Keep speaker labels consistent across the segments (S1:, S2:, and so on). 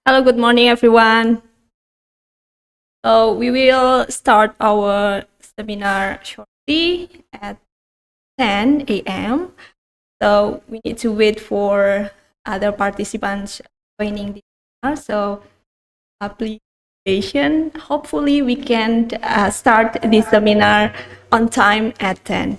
S1: Hello, good morning, everyone. So we will start our seminar shortly at 10 a.m. So we need to wait for other participants joining the seminar. So please be patient. Hopefully we can start the seminar on time at 10.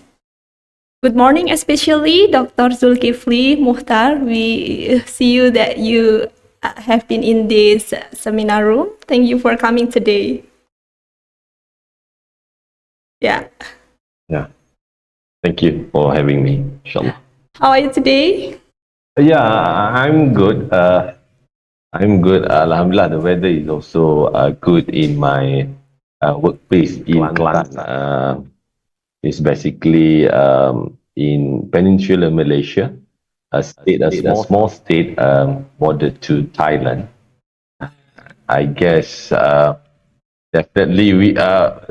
S1: Good morning, especially Dr. Zulkifli Muhtar. We see you that you have been in this seminar room. Thank you for coming today. Yeah.
S2: Yeah. Thank you for having me, inshallah.
S1: How are you today?
S2: Yeah, I'm good. I'm good. Alhamdulillah, the weather is also good in my workplace in Kelantan. It's basically in Peninsular Malaysia, a small state bordered to Thailand. I guess definitely we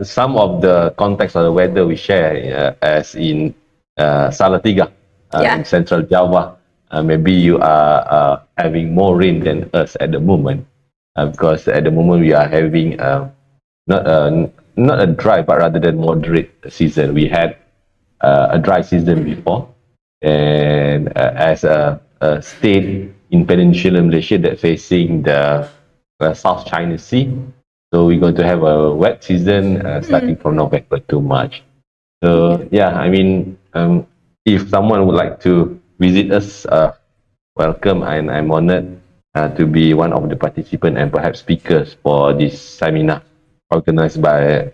S2: some of the context of the weather we share as in Salatiga in Central Java. Maybe you are having more rain than us at the moment, because at the moment we are having not a not a dry but rather than moderate season. We had a dry season before, and as a state in Peninsular Malaysia that facing the South China Sea, so we're going to have a wet season starting from November to March. So yeah, I mean, if someone would like to visit us, welcome, and I'm honored to be one of the participants and perhaps speakers for this seminar organized by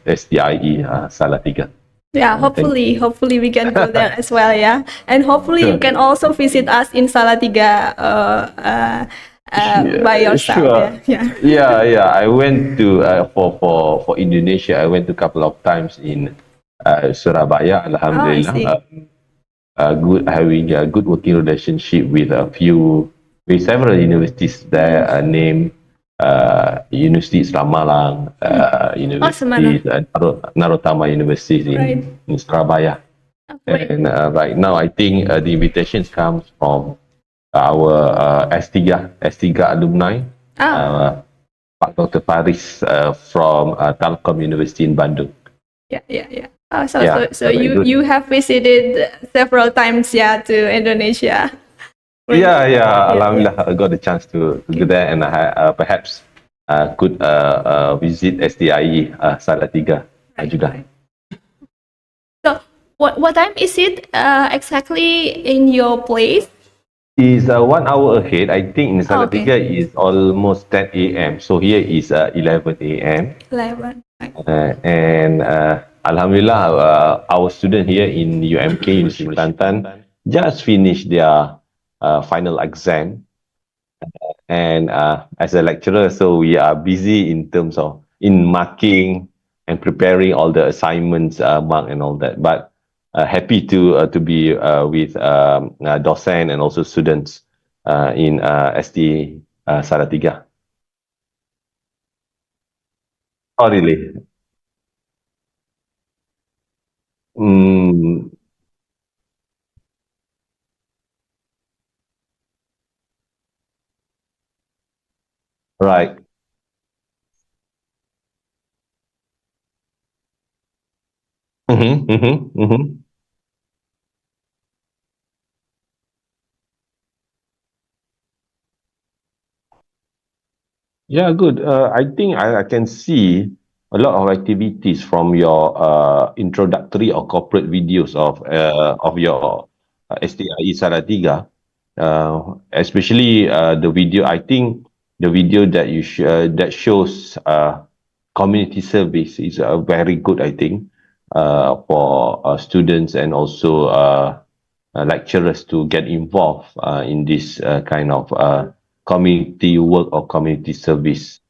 S2: STIE Salatiga.
S1: Yeah, hopefully we can go there as well, yeah. And hopefully you can also visit us in Salatiga by yourself.
S2: Sure. Yeah. I went to for Indonesia. I went to a couple of times in Surabaya. Alhamdulillah, good having a good working relationship with several universities there. Named University Islam Malang, University Narotama University in Surabaya. And right now, I think the invitations comes from our S3 alumni, Pak Dr. Paris from Telkom University in Bandung.
S1: Yeah. So you have visited several times, to Indonesia.
S2: Yeah. Alhamdulillah, I got the chance to go there, and I perhaps could visit STIE Salatiga juga.
S1: So what time is it exactly in your place?
S2: Is 1 hour ahead. I think in Salatiga is almost 10 a.m. So here is 11 a.m.
S1: 11.
S2: And Alhamdulillah, our student here in UMK University Kelantan just finished their final exam. And as a lecturer, so we are busy in terms of marking and preparing all the assignments, mark and all that. But happy to be with docent and also students in ST Salatiga. Oh, really? Right. Yeah, good. I think I can see a lot of activities from your introductory or corporate videos of your STIE Salatiga, especially the video. I think the video that that shows community service is very good. I think for students and also lecturers to get involved in this kind of community work or community service.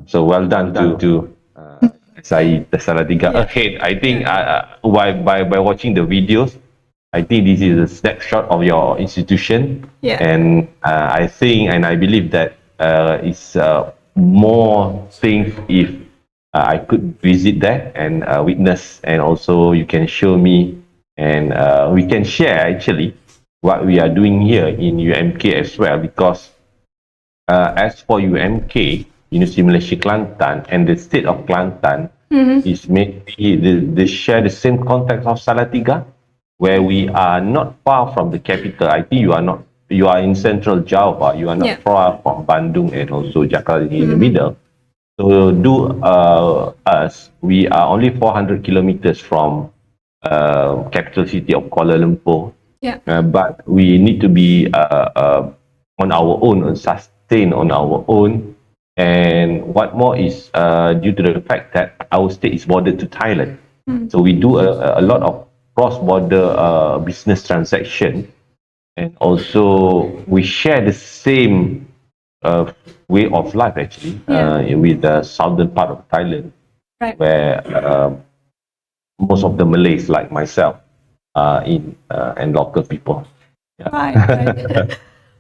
S2: So well done to Said Salatiga ahead. I think by watching the videos, I think this is a snapshot of your institution, and I think and I believe that it's more things if I could visit there and witness, and also you can show me, and we can share actually what we are doing here in UMK as well, because as for UMK, University Malaysia Kelantan, and the state of Kelantan is maybe they share the same context of Salatiga, where we are not far from the capital. I think you are in central Java, you are not far from Bandung and also Jakarta in the middle. So we are only 400 kilometers from capital city of Kuala Lumpur. But we need to be on our own, sustain on our own. And what more is due to the fact that our state is bordered to Thailand. So we do a lot of cross-border business transaction. And also we share the same way of life actually with the southern part of Thailand, where most of the Malays like myself and local people.
S1: Right.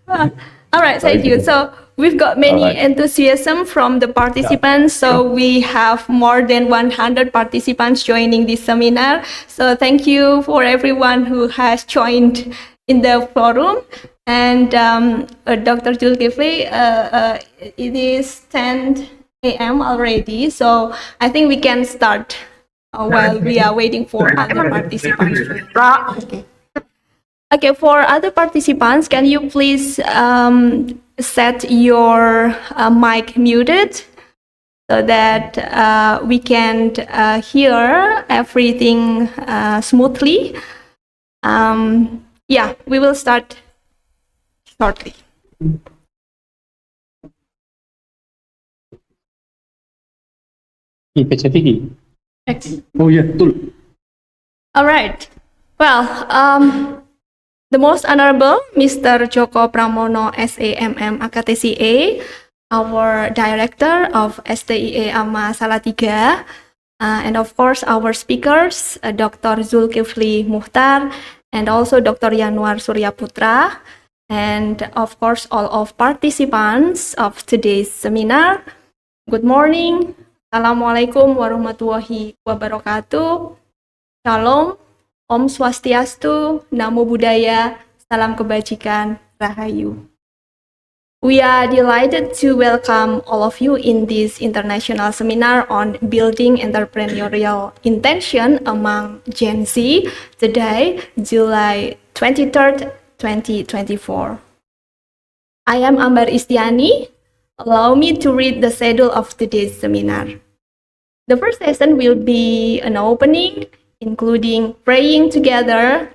S1: Well, all right, thank you. So we've got many enthusiasm from the participants. So we have more than 100 participants joining this seminar. So thank you for everyone who has joined in the forum. And Dr. Zulkifli, it is 10 a.m. already. So I think we can start while we are waiting for other participants. Okay, for other participants, can you please set your mic muted so that we can hear everything smoothly? Yeah, we will start shortly.
S3: Oh ya, betul.
S1: All right. Well, the most honorable Mr. Djoko Pramono SAMM AKTCA, our director of STIE AMA Salatiga, and of course our speakers, Dr. Zulkifli Muhtar, and also Dr. Yanwar Suryaputra, and of course all of participants of today's seminar. Good morning. Assalamualaikum warahmatullahi wabarakatuh. Shalom. Om Swastiastu, Namo Buddhaya, Salam Kebajikan, Rahayu. We are delighted to welcome all of you in this international seminar on building entrepreneurial intention among Gen Z today, July 23rd, 2024. I am Ambar Istiani. Allow me to read the schedule of today's seminar. The first session will be an opening, including praying together,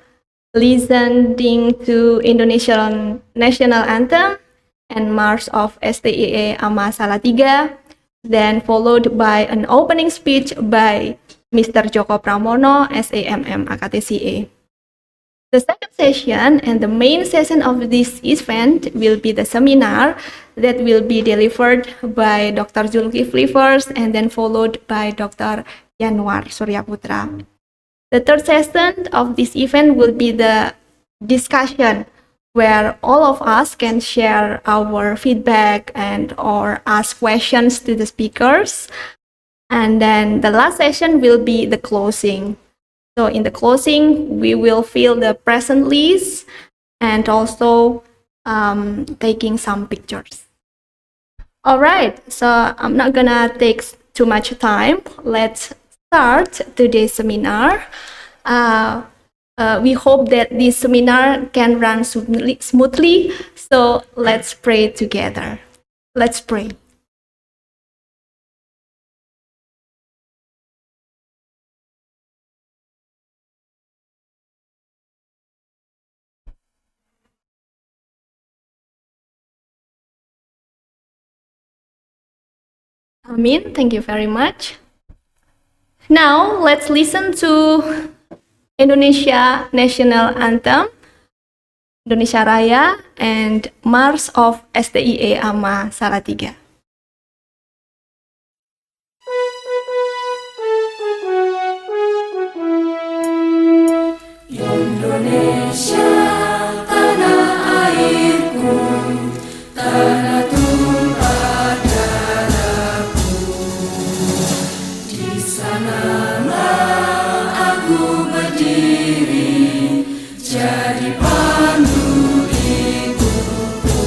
S1: listening to Indonesian national anthem, and march of STIE AMA Salatiga, then followed by an opening speech by Mr. Djoko Pramono, SAMM AKTCA. The second session and the main session of this event will be the seminar that will be delivered by Dr. Zulkifli first and then followed by Dr. Yanwar Suryaputra. The third session of this event will be the discussion where all of us can share our feedback and or ask questions to the speakers. And then the last session will be the closing. So in the closing, we will fill the present list and also taking some pictures. All right, so I'm not gonna take too much time. Let's start today's seminar. We hope that this seminar can run smoothly. So let's pray together. Let's pray. Amin. Thank you very much. Now let's listen to Indonesia National Anthem, Indonesia Raya, and March of STIE AMA Salatiga.
S4: Indonesia, tanah airku, tanah tumpah darahku. Di sanalah aku berdiri, jadi pandu hidupku.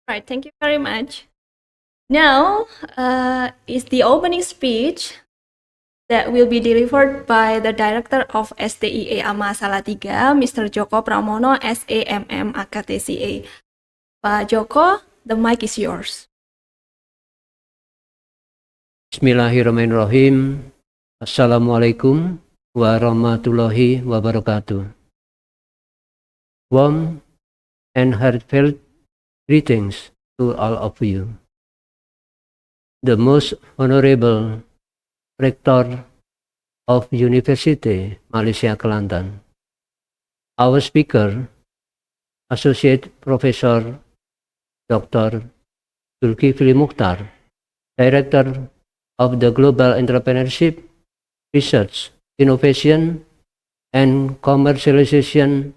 S1: Right, thank you very much. Now is the opening speech that will be delivered by the Director of STIE AMA Salatiga, Mr. Djoko Pramono, SAMM AKTCA. Pak Djoko, the mic is yours.
S5: Bismillahirrahmanirrahim. Assalamualaikum warahmatullahi wabarakatuh. Warm and heartfelt greetings to all of you. The most honorable Rector of University Malaysia Kelantan, our speaker, Associate Professor Dr. Zulkifli Mukhtar, Director of the Global Entrepreneurship, Research, Innovation, and Commercialization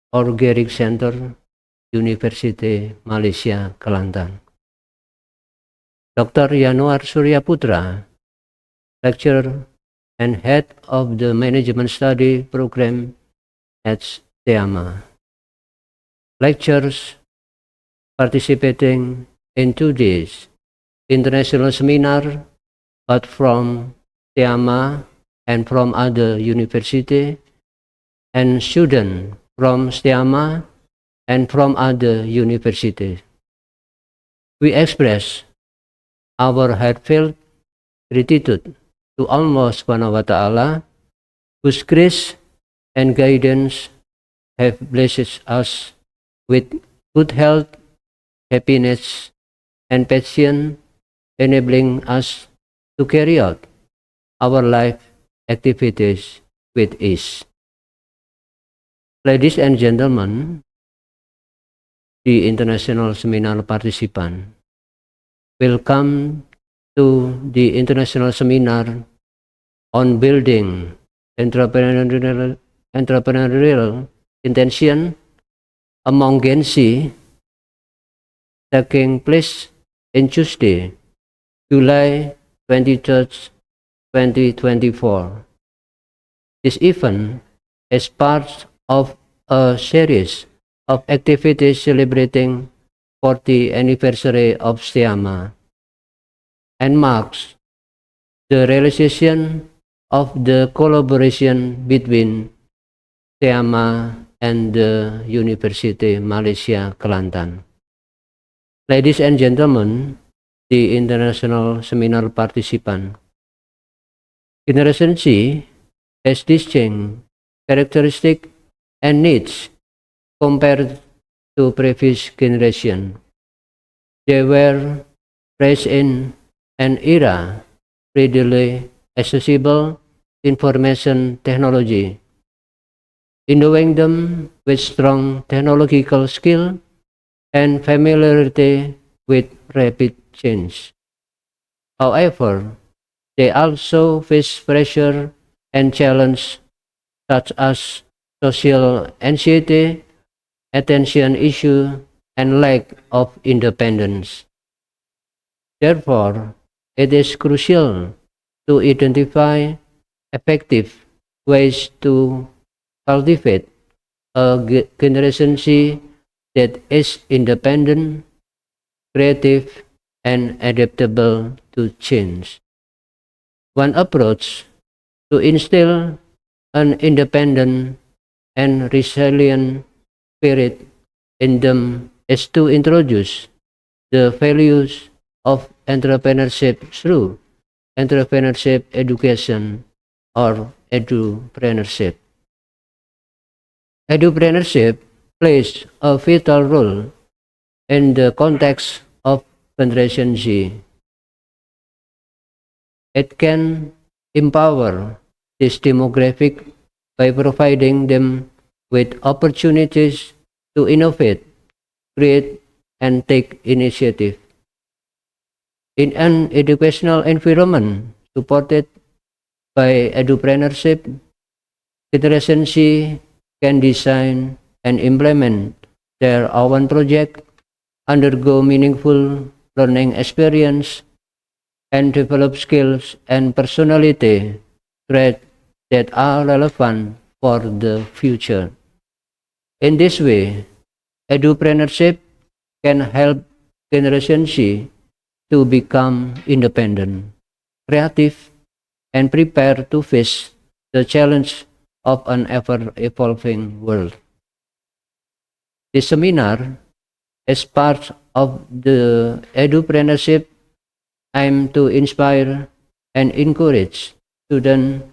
S5: Organic Center, University Malaysia Kelantan. Dr. Yanuar Surya Putra, Lecturer and Head of the Management Study Program at STIE AMA. Lecturers participating in today's international seminar, but from STIE AMA and from other university, and students from STIE AMA and from other universities. We express our heartfelt gratitude to Allah Subhanahu wa Ta'ala, whose grace and guidance have blessed us with good health, happiness, and passion, enabling us to carry out our life activities with ease. Ladies and gentlemen, the international seminar participant, welcome to the international seminar on building entrepreneurial intention among Gen Z, taking place in Tuesday, July 23rd, 2024. This event is part of a series of activities celebrating 40th anniversary of STIE AMA and marks the realization of the collaboration between STIE AMA and the University Malaysia Kelantan. Ladies and gentlemen, the international seminar participant, Generation Z has distinct characteristics and needs compared to previous generation. They were raised in an era readily accessible information technology, endowing them with strong technological skill and familiarity with rapid change. However, they also face pressure and challenge such as social anxiety, attention issue, and lack of independence. Therefore, it is crucial to identify effective ways to cultivate a Generation Z that is independent, creative, and adaptable to change. One approach to instill an independent and resilient spirit in them is to introduce the values of entrepreneurship through entrepreneurship education or edupreneurship. Edupreneurship plays a vital role in the context of Generation Z. It can empower this demographic by providing them with opportunities to innovate, create, and take initiative. In an educational environment supported by edupreneurship, Generation Z can design and implement their own project, undergo meaningful learning experience, and develop skills and personality traits that are relevant for the future. In this way, edupreneurship can help Generation Z to become independent, creative, and prepared to face the challenge of an ever-evolving world. This seminar, as part of the edupreneurship, aim to inspire and encourage students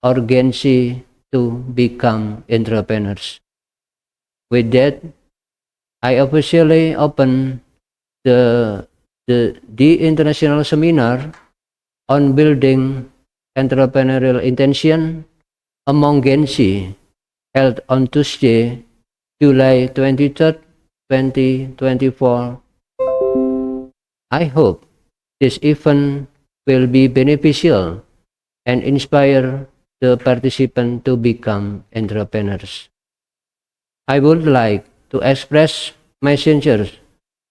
S5: or Gen Z to become entrepreneurs. With that, I officially open the international seminar on building entrepreneurial intention among Gen Z, held on Tuesday, July 23rd, 2024. I hope this event will be beneficial and inspire the participants to become entrepreneurs. I would like to express my sincere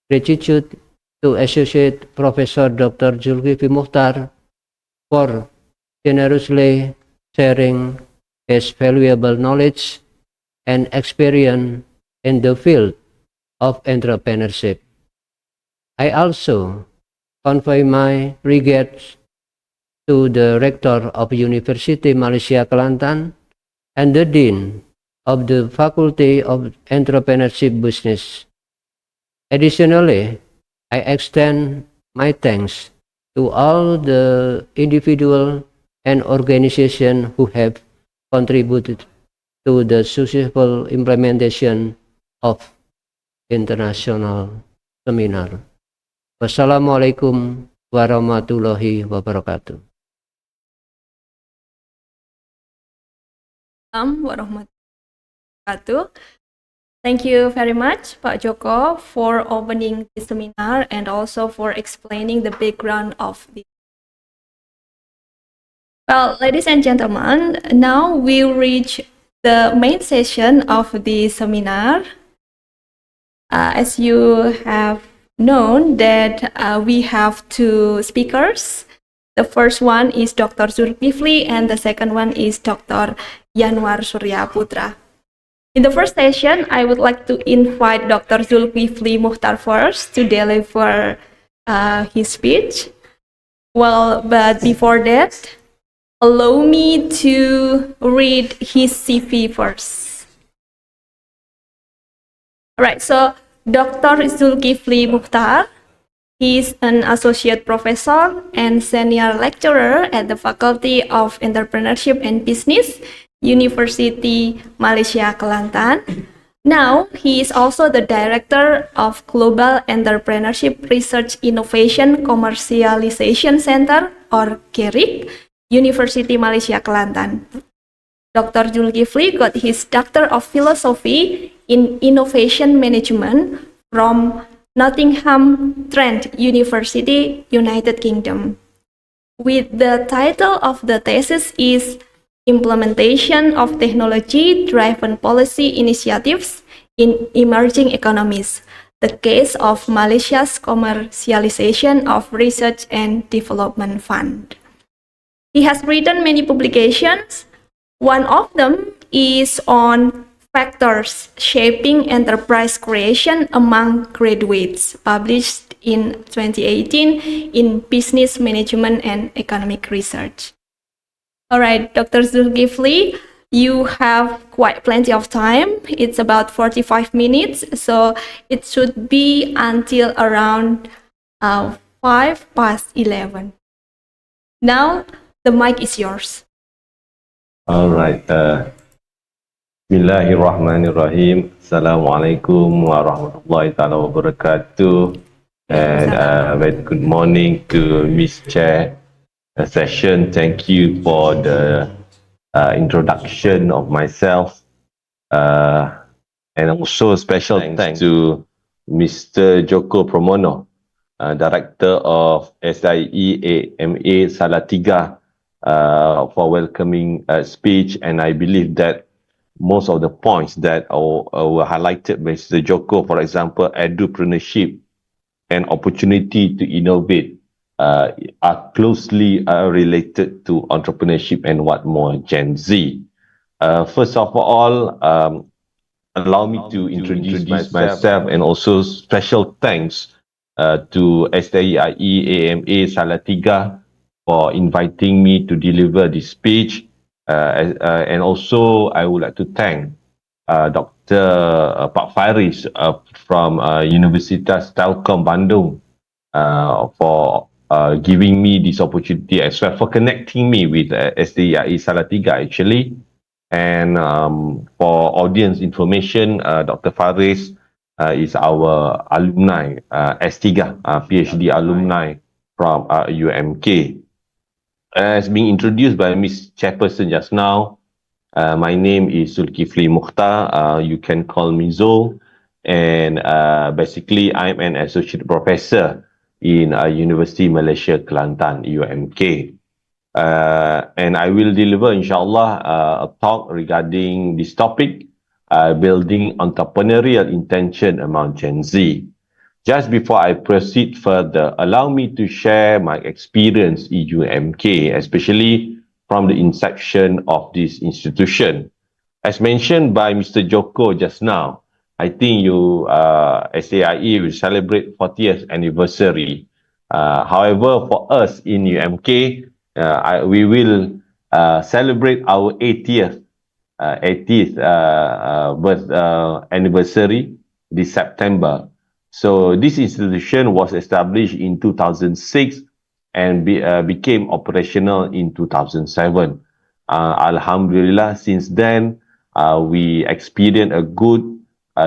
S5: gratitude to Associate Professor Dr. Zulkifli Mukhtar for generously sharing his valuable knowledge and experience in the field of entrepreneurship. I also convey my regards to the Rector of University Malaysia Kelantan and the Dean of the Faculty of Entrepreneurship Business. Additionally, I extend my thanks to all the individuals and organizations who have contributed to the successful implementation of international seminar. Wassalamualaikum warahmatullahi wabarakatuh.
S1: Warahmatullahi wabarakatuh. Thank you very much, Pak Djoko, for opening the seminar and also for explaining the background of the. Well, ladies and gentlemen, now we reach the main session of the seminar. As you have known that we have two speakers. The first one is Dr. Zulkifli and the second one is Dr. Yanwar Surya Putra. In the first session, I would like to invite Dr. Zulkifli Mukhtar first to deliver his speech. Well, but before that, allow me to read his CV first. All right, so Dr. Zulkifli Mukhtar, he is an associate professor and senior lecturer at the Faculty of Entrepreneurship and Business, University Malaysia Kelantan. Now, he is also the director of Global Entrepreneurship Research Innovation Commercialization Center, or GERIC, University Malaysia Kelantan. Dr. Zulkifli got his Doctor of Philosophy in Innovation Management from Nottingham Trent University, United Kingdom. With the title of the thesis is Implementation of Technology-Driven Policy Initiatives in Emerging Economies, the Case of Malaysia's Commercialization of Research and Development Fund. He has written many publications. One of them is on Factors Shaping Enterprise Creation Among Graduates, published in 2018 in Business Management and Economic Research. All right, Dr. Zulkifli, you have quite plenty of time. It's about 45 minutes, so it should be until around 11:05. Now, the mic is yours.
S2: All right. Bismillahirrahmanirrahim. Assalamualaikum warahmatullahi taala wabarakatuh. And very good morning to Miss Chair session. Thank you for the introduction of myself. And also special thanks to Mr. Djoko Pramono, Director of STIE AMA Salatiga, for welcoming speech. And I believe that most of the points that were highlighted by Mr. Djoko, for example, edupreneurship and opportunity to innovate, are closely related to entrepreneurship and what more Gen Z. First of all, allow me to introduce myself, and also special thanks to STIE AMA Salatiga for inviting me to deliver this speech. And also, I would like to thank Dr. Pak Faris from Universitas Telkom Bandung for giving me this opportunity as well, for connecting me with STIE Salatiga actually. And for audience information, Dr. Faris is our alumni, S3, PhD alumni from UMK. As being introduced by Ms. Chairperson just now, my name is Zulkifli Mukhtar. You can call me Zul. And basically, I'm an associate professor in University Malaysia Kelantan, UMK. And I will deliver, inshallah, a talk regarding this topic, building entrepreneurial intention among Gen Z. Just before I proceed further, allow me to share my experience in UMK, especially from the inception of this institution. As mentioned by Mr. Djoko just now, I think STIE will celebrate 40th anniversary. However, for us in UMK, we will celebrate our 80th birth anniversary this September. So this institution was established in 2006 and became operational in 2007. Alhamdulillah, since then, we experienced a good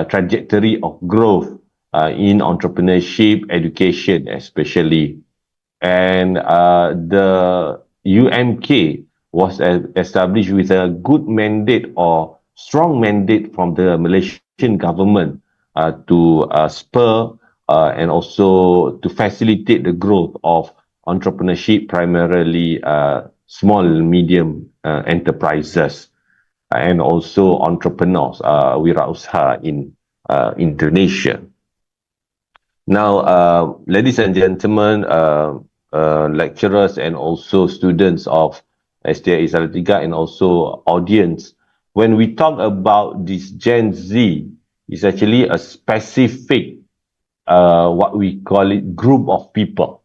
S2: trajectory of growth in entrepreneurship, education especially. And the UMK was established with a good mandate or strong mandate from the Malaysian government to spur and also to facilitate the growth of entrepreneurship, primarily small and medium enterprises and also entrepreneurs, wirausaha in Indonesia. Now, ladies and gentlemen, lecturers and also students of STIE Salatiga and also audience, when we talk about this Gen Z, it's actually a specific, what we call it, group of people.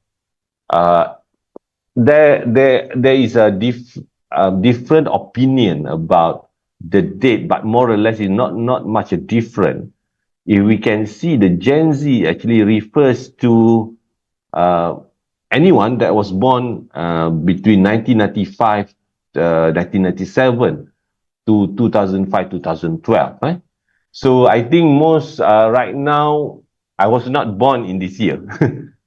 S2: There is a different opinion about the date, but more or less it's not much different. If we can see, the Gen Z actually refers to anyone that was born between 1995, 1997 to 2005, 2012. Right? So I think most right now, I was not born in this year.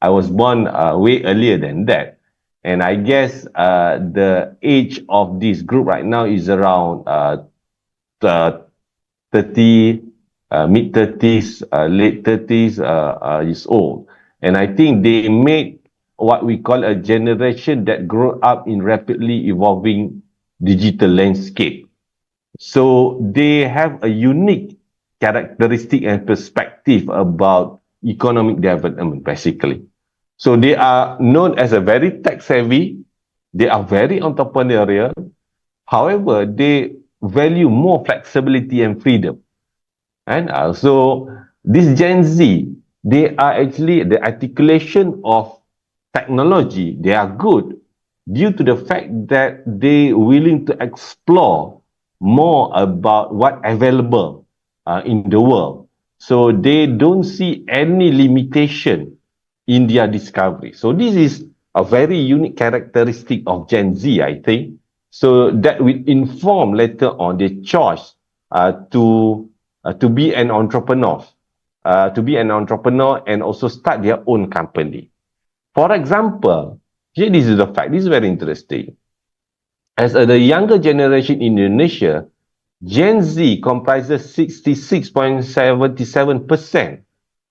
S2: I was born way earlier than that. And I guess the age of this group right now is around 30, mid-30s, late 30s years old. And I think they made what we call a generation that grew up in rapidly evolving digital landscape. So they have a unique characteristic and perspective about economic development, basically. So they are known as a very tech-savvy, they are very entrepreneurial. However, they value more flexibility and freedom. And also, this Gen Z, they are actually the articulation of technology. They are good due to the fact that they willing to explore more about what available in the world. So they don't see any limitation in their discovery. So this is a very unique characteristic of Gen Z, I think. So that will inform later on their choice to be an entrepreneur, and also start their own company. For example, here this is the fact. This is very interesting. As the younger generation in Indonesia, Gen Z comprises 66.77%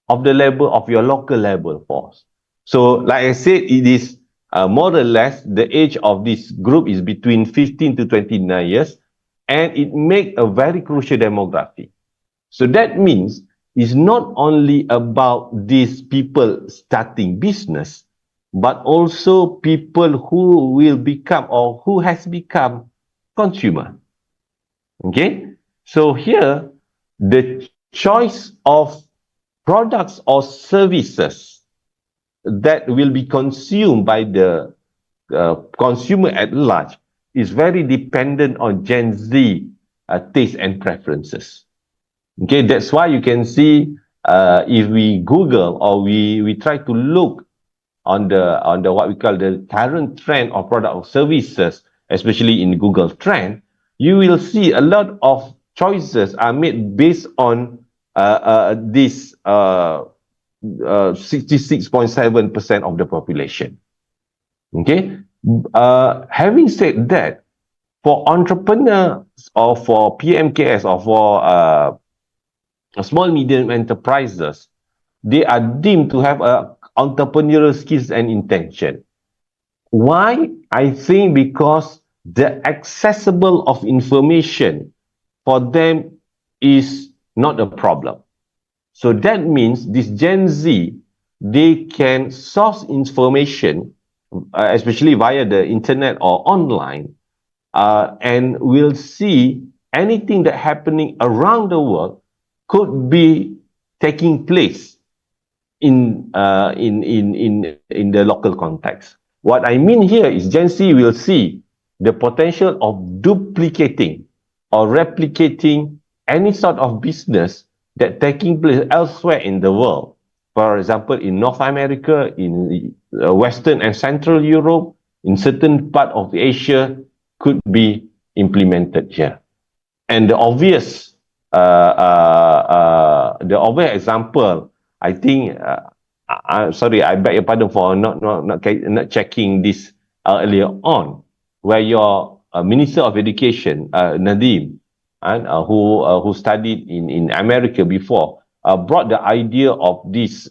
S2: of the level of your local labor force. So, like I said, it is more or less the age of this group is between 15 to 29 years, and it makes a very crucial demography. So that means it's not only about these people starting business, but also people who will become or who has become consumer. Okay? So here, the choice of products or services that will be consumed by the consumer at large is very dependent on Gen Z taste and preferences. Okay, that's why you can see if we Google or we try to look on the what we call the current trend of product or services, especially in Google Trend, you will see a lot of choices are made based on this 66.7% of the population. Okay, having said that, for entrepreneurs or for PMKS or for small medium enterprises, they are deemed to have entrepreneurial skills and intention. Why? I think because the accessible of information for them is not a problem. So that means this Gen Z, they can source information, especially via the internet or online, and will see anything that happening around the world could be taking place in the local context. What I mean here is Gen Z will see the potential of duplicating or replicating any sort of business that taking place elsewhere in the world. For example, in North America, in Western and Central Europe, in certain part of Asia, could be implemented here. And the obvious example, I think, sorry, I beg your pardon for not checking this earlier on, where your Minister of Education, Nadim, who studied in America before, brought the idea of these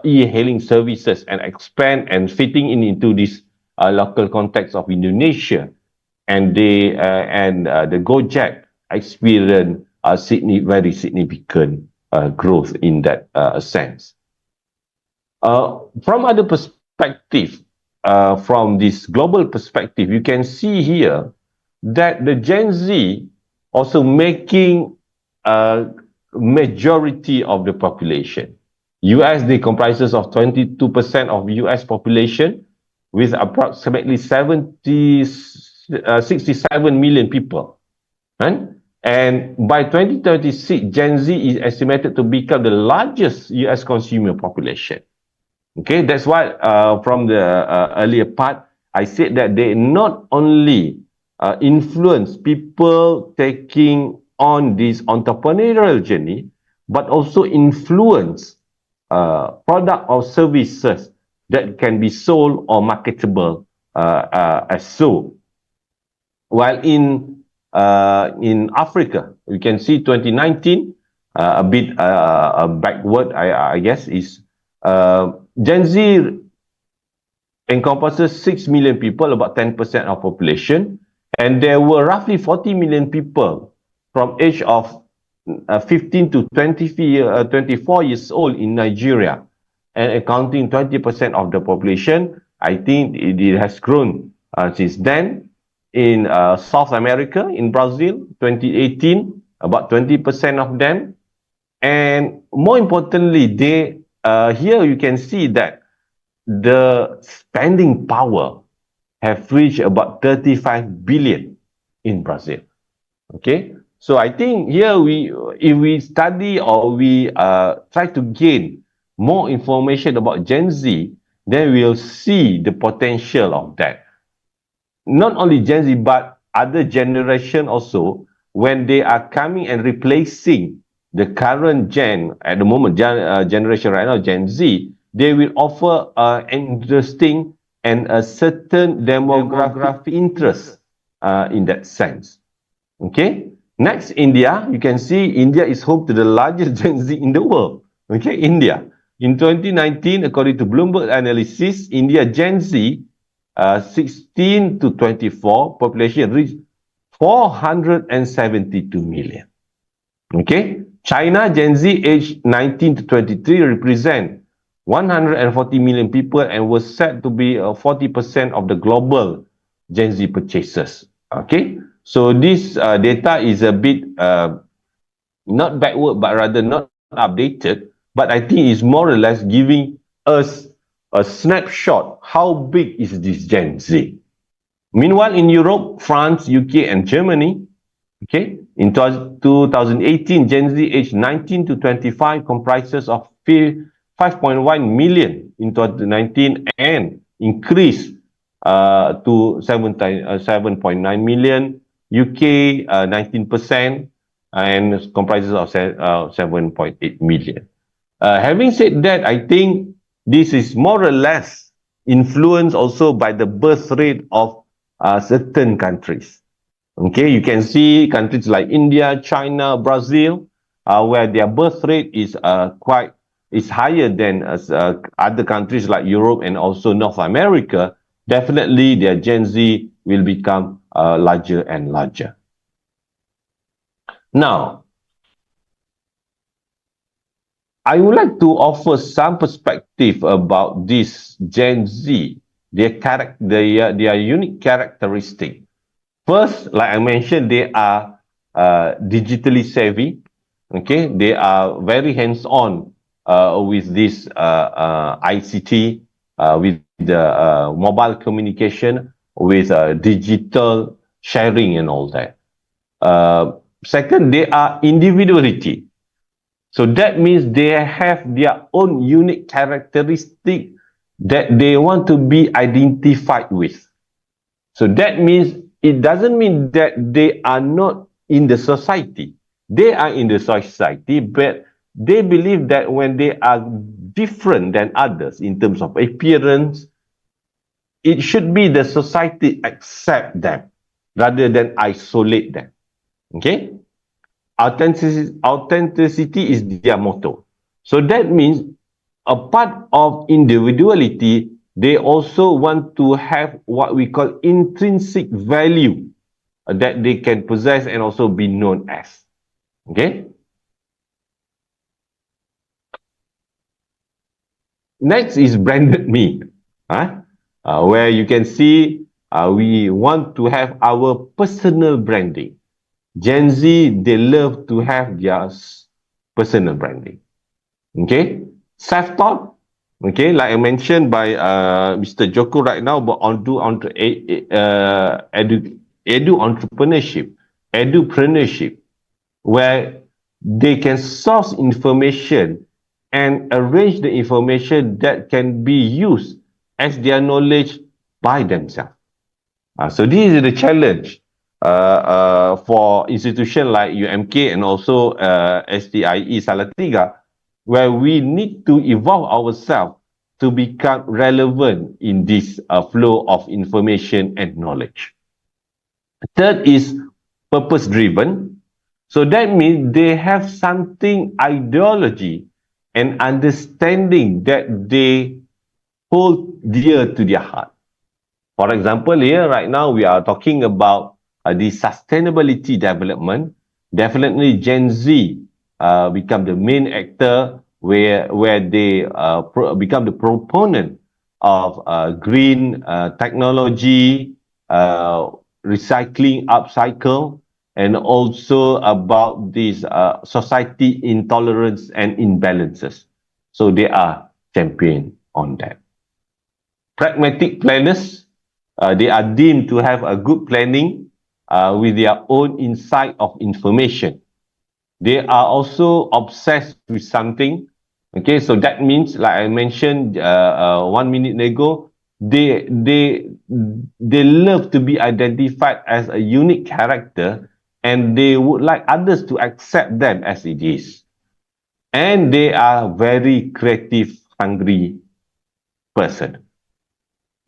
S2: e-hailing services and expand and fitting into this local context of Indonesia, and the Gojek experienced very significant growth in that sense. From other perspective, from this global perspective, you can see here that the Gen Z also making a majority of the population. US, they comprises of 22% of US population with approximately 67 million people. Right? And by 2036, Gen Z is estimated to become the largest US consumer population. Okay, that's why from the earlier part, I said that they not only influence people taking on this entrepreneurial journey, but also influence product or services that can be sold or marketable as so. While in Africa, we can see 2019, a bit backward, I guess, is Gen Z encompasses 6 million people, about 10% of population, and there were roughly 40 million people from age of 15 to 24 years old in Nigeria, and accounting 20% of the population. I think it has grown since then. In South America, in Brazil, 2018, about 20% of them. And more importantly, here you can see that the spending power have reached about 35 billion in Brazil. Okay, so I think here if we study or we try to gain more information about Gen Z, then we'll see the potential of that. Not only Gen Z, but other generation also, when they are coming and replacing the current at the moment, generation right now, Gen Z, they will offer interesting and a certain demographic interest in that sense. Okay. Next, India. You can see India is home to the largest Gen Z in the world. Okay, India. In 2019, according to Bloomberg analysis, India Gen Z 16 to 24 population reached 472 million. Okay, China Gen Z age 19 to 23 represent 140 million people and was said to be 40% of the global Gen Z purchases. Okay, so this data is a bit not backward, but rather not updated, but I think it's more or less giving us a snapshot how big is this Gen Z. Meanwhile, in Europe, France, UK, and Germany, okay, in 2018, Gen Z aged 19 to 25 comprises of 5.1 million in 2019 and increased to 7.9 million. UK 19% and comprises of 7.8 million. Having said that, I think this is more or less influenced also by the birth rate of certain countries. Okay, you can see countries like India, China, Brazil, where their birth rate is higher than other countries like Europe and also North America. Definitely, their Gen Z will become larger and larger. Now, I would like to offer some perspective about this Gen Z, their unique characteristic. First, like I mentioned, they are digitally savvy. Okay, they are very hands-on with this ICT, with the mobile communication, with digital sharing and all that. Second, they are individuality. So that means they have their own unique characteristic that they want to be identified with. So that means it doesn't mean that they are not in the society. They are in the society, but they believe that when they are different than others in terms of appearance, it should be the society accept them rather than isolate them. Okay? Authenticity is their motto. So that means a part of individuality, they also want to have what we call intrinsic value that they can possess and also be known as. Okay? Next is branded me, where you can see we want to have our personal branding. Gen Z, they love to have their personal branding. Okay? Self-taught, okay, like I mentioned by Mr. Djoko right now, but edupreneurship, where they can source information and arrange the information that can be used as their knowledge by themselves. So this is the challenge for institutions like UMK and also STIE Salatiga, where we need to evolve ourselves to become relevant in this flow of information and knowledge. Third is purpose-driven. So that means they have something ideology and understanding that they hold dear to their heart. For example, here right now we are talking about the sustainability development. Definitely Gen Z become the main actor where they become the proponent of green technology, recycling, upcycle, and also about this society intolerance and imbalances. So they are champion on that. Pragmatic planners, they are deemed to have a good planning with their own insight of information. They are also obsessed with something. Okay, so that means, like I mentioned 1 minute ago, they love to be identified as a unique character, and they would like others to accept them as it is. And they are very creative, hungry person.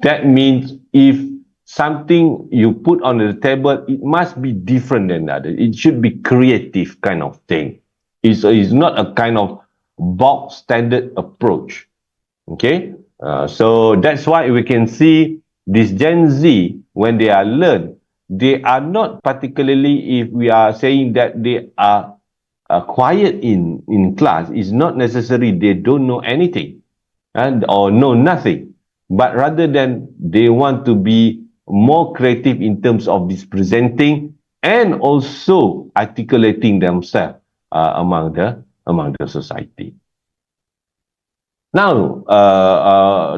S2: That means if something you put on the table, it must be different than others. It should be creative kind of thing. It's not a kind of box standard approach. Okay, so that's why we can see this Gen Z, when they are learned, they are not particularly, if we are saying that they are quiet in class, it's not necessary they don't know anything or know nothing, but rather than they want to be more creative in terms of this presenting and also articulating themselves among the society. Now,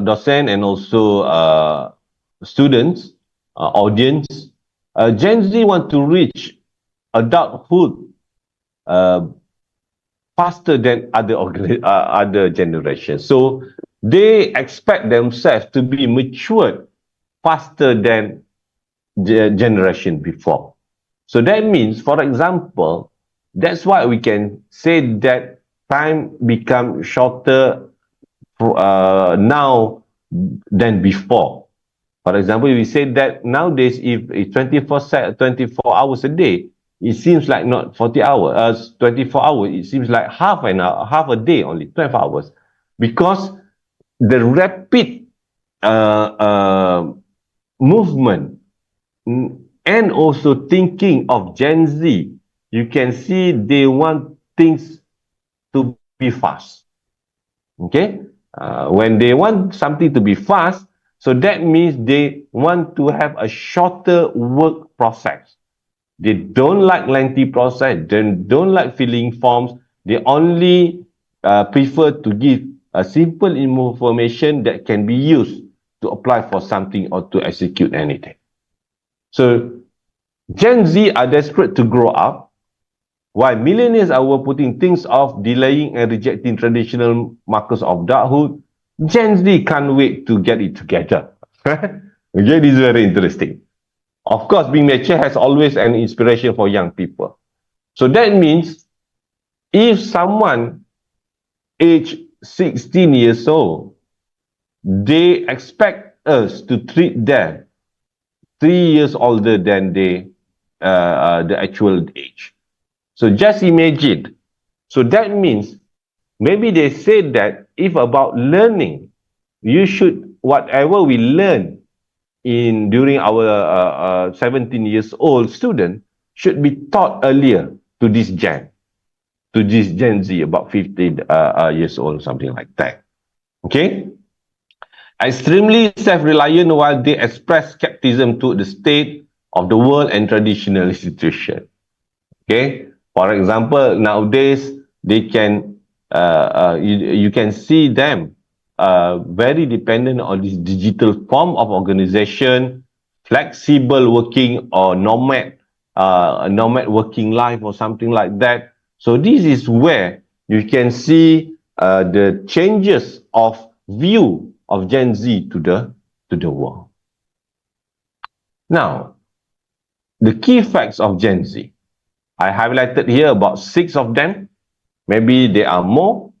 S2: docent and also students, audience, Gen Z want to reach adulthood faster than other generations. So they expect themselves to be matured faster than the generation before. So that means, for example, that's why we can say that time become shorter now than before. For example, we say that nowadays, if it's 24 hours a day, it seems like not 40 hours, 24 hours, it seems like half a day only, 12 hours. Because the rapid movement and also thinking of Gen Z, you can see they want things to be fast. Okay? When they want something to be fast, so that means they want to have a shorter work process. They don't like lengthy process, they don't like filling forms, they only prefer to give a simple information that can be used to apply for something or to execute anything. So Gen Z are desperate to grow up, while millennials are putting things off, delaying and rejecting traditional markers of adulthood. Gen Z can't wait to get it together. Okay, this is very interesting. Of course, being mature has always an inspiration for young people. So that means if someone age 16 years old, they expect us to treat them 3 years older than the actual age. So just imagine. So that means maybe they said that if about learning, you should, whatever we learn during our 17 years old student should be taught earlier to this Gen Z, about 15 years old, something like that. Okay? Extremely self-reliant while they express skepticism to the state of the world and traditional institution. Okay? For example, nowadays, they can, you can see them very dependent on this digital form of organization, flexible working or nomad working life or something like that. So this is where you can see the changes of view of Gen Z to the world. Now, the key facts of Gen Z. I highlighted here about 6 of them. Maybe there are more.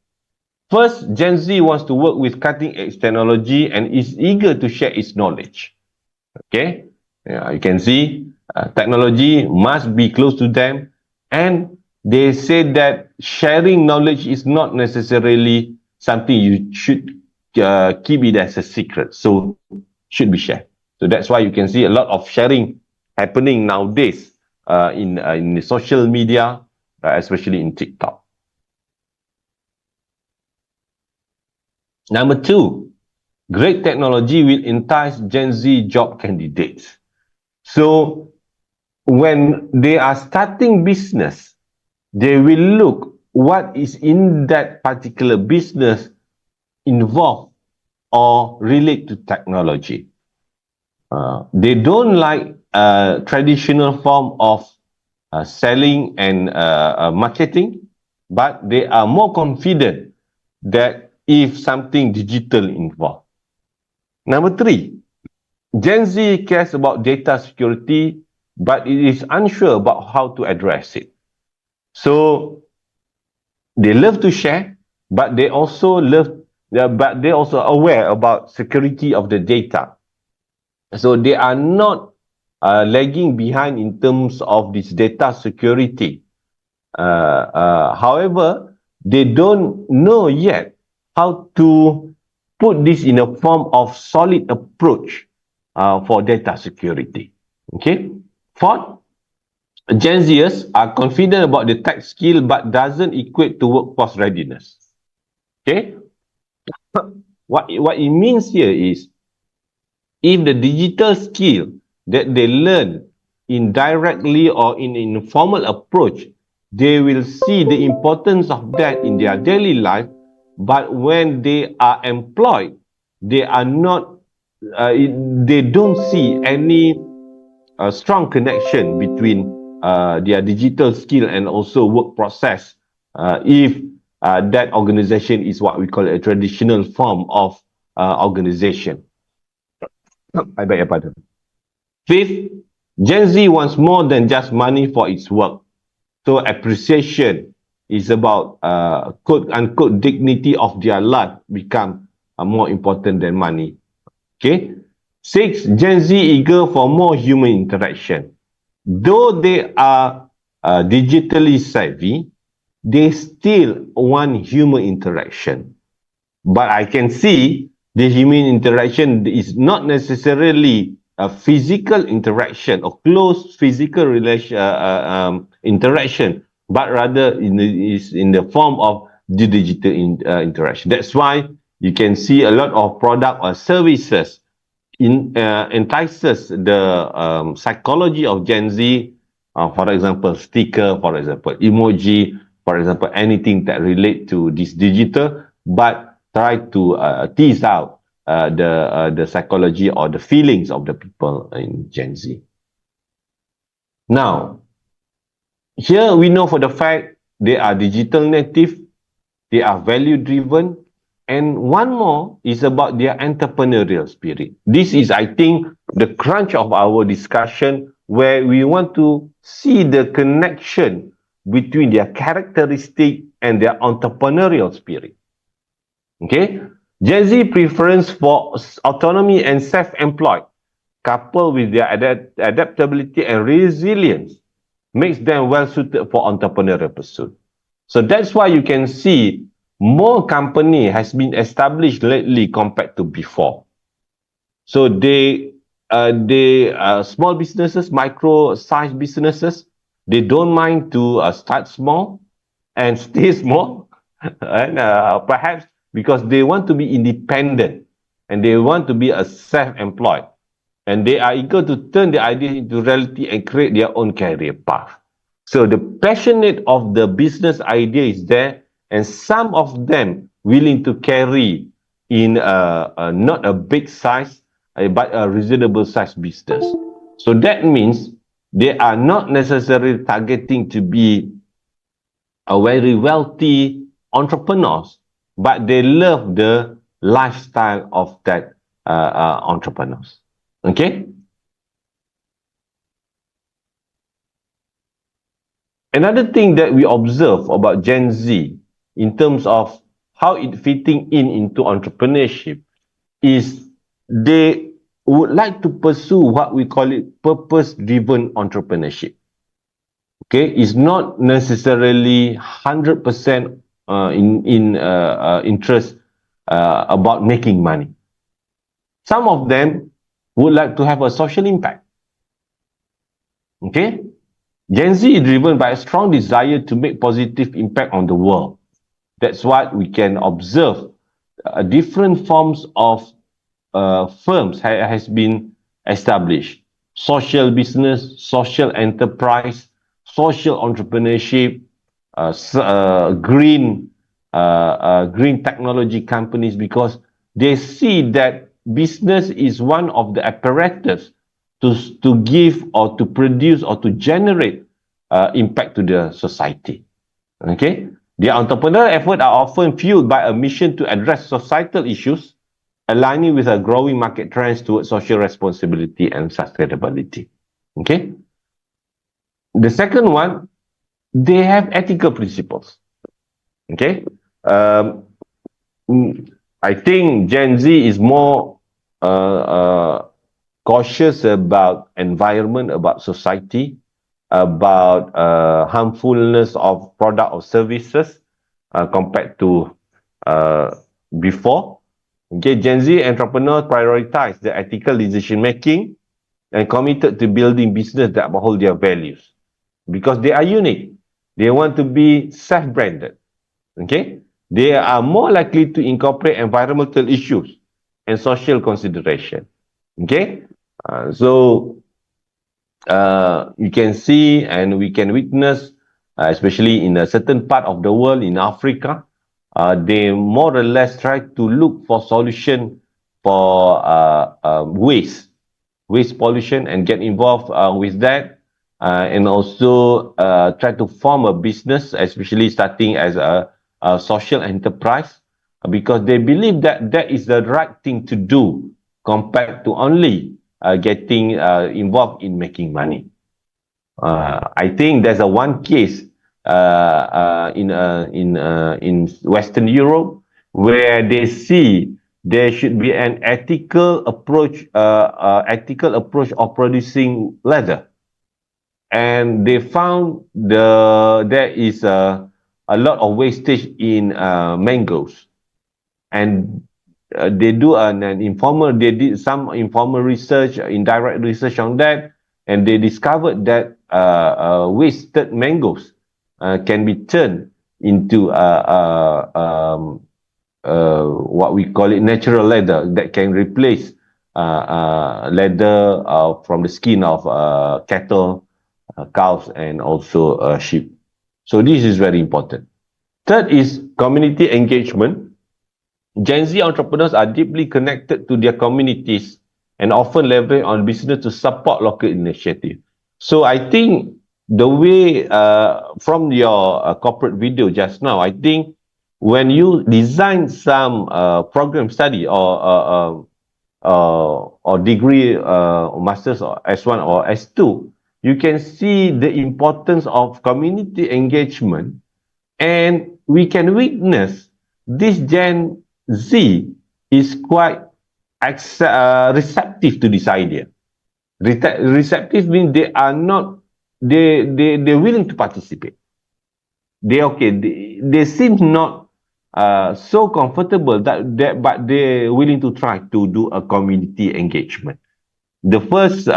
S2: First, Gen Z wants to work with cutting-edge technology and is eager to share its knowledge. Okay, you can see technology must be close to them, and they say that sharing knowledge is not necessarily something you should keep it as a secret, so should be shared. So that's why you can see a lot of sharing happening nowadays in the social media, especially in TikTok. Number 2, great technology will entice Gen Z job candidates. So when they are starting business, they will look what is in that particular business involved or relate to technology. They don't like traditional form of selling and marketing, but they are more confident that if something digital involved. Number 3, Gen Z cares about data security, but it is unsure about how to address it. So they love to share, but they also aware about security of the data. So they are not lagging behind in terms of this data security. However, they don't know yet how to put this in a form of solid approach for data security. Okay. 4th, Gen Zers are confident about the tech skill but doesn't equate to workforce readiness. Okay. What it means here is, if the digital skill that they learn indirectly or in an informal approach they will see the importance of that in their daily life, but when they are employed, they are not, they don't see any strong connection between their digital skill and also work process. If that organization is what we call a traditional form of organization. I beg your pardon. Fifth, Gen Z wants more than just money for its work. So appreciation is about quote unquote dignity of their life become more important than money. Okay. Six, Gen Z eager for more human interaction. Though they are digitally savvy, they still want human interaction. But I can see the human interaction is not necessarily a physical interaction or close physical interaction, but rather is in the form of the digital interaction. That's why you can see a lot of product or services entices the psychology of Gen Z. For example, sticker, for example, emoji, for example, anything that relate to this digital, but try to tease out the psychology or the feelings of the people in Gen Z. Now, here we know for the fact they are digital native, they are value driven, and one more is about their entrepreneurial spirit. This is, I think, the crunch of our discussion, where we want to see the connection between their characteristic and their entrepreneurial spirit. Okay, Gen Z preference for autonomy and self-employed, coupled with their adaptability and resilience, makes them well suited for entrepreneurial pursuit. So that's why you can see more company has been established lately compared to before. So they small businesses, micro-sized businesses, they don't mind to start small and stay small, and perhaps because they want to be independent and they want to be a self-employed, and they are eager to turn the idea into reality and create their own career path. So the passionate of the business idea is there, and some of them willing to carry in not a big size, but a reasonable size business. So that means they are not necessarily targeting to be a very wealthy entrepreneurs, but they love the lifestyle of that entrepreneurs. Okay. Another thing that we observe about Gen Z in terms of how it fitting into entrepreneurship is they would like to pursue what we call it purpose-driven entrepreneurship. Okay, it's not necessarily 100% in interest about making money. Some of them would like to have a social impact. Okay, Gen Z is driven by a strong desire to make positive impact on the world. That's what we can observe. Different forms of firms has been established. Social business, social enterprise, social entrepreneurship, green technology companies, because they see that business is one of the apparatus to give or to produce or to generate impact to the society. Okay, their entrepreneurial efforts are often fueled by a mission to address societal issues, aligning with a growing market trends towards social responsibility and sustainability. Okay. The second one, they have ethical principles. Okay. I think Gen Z is more cautious about environment, about society, about harmfulness of product or services compared to before. Okay, Gen Z entrepreneurs prioritize the ethical decision making and committed to building business that uphold their values because they are unique. They want to be self-branded. Okay, they are more likely to incorporate environmental issues and social consideration. Okay, so you can see and we can witness especially in a certain part of the world, in Africa. They more or less try to look for solution for waste pollution and get involved with that, and also try to form a business, especially starting as a social enterprise, because they believe that that is the right thing to do compared to only getting involved in making money. I think there's a one case in Western Europe where they see there should be an ethical approach of producing leather, and they found there is a lot of wastage in mangoes, and they did some informal research, indirect research on that, and they discovered that wasted mangoes can be turned into what we call it natural leather that can replace leather from the skin of cattle, cows, and also sheep. So this is very important. Third is community engagement. Gen Z entrepreneurs are deeply connected to their communities and often leverage on business to support local initiatives. So I think the way from your corporate video just now, I think when you design some program study or degree, masters or S1 or S2, you can see the importance of community engagement, and we can witness this Gen Z is quite receptive to this idea. Receptive means they are not, they're willing to participate. They seem not so comfortable but they're willing to try to do a community engagement. The first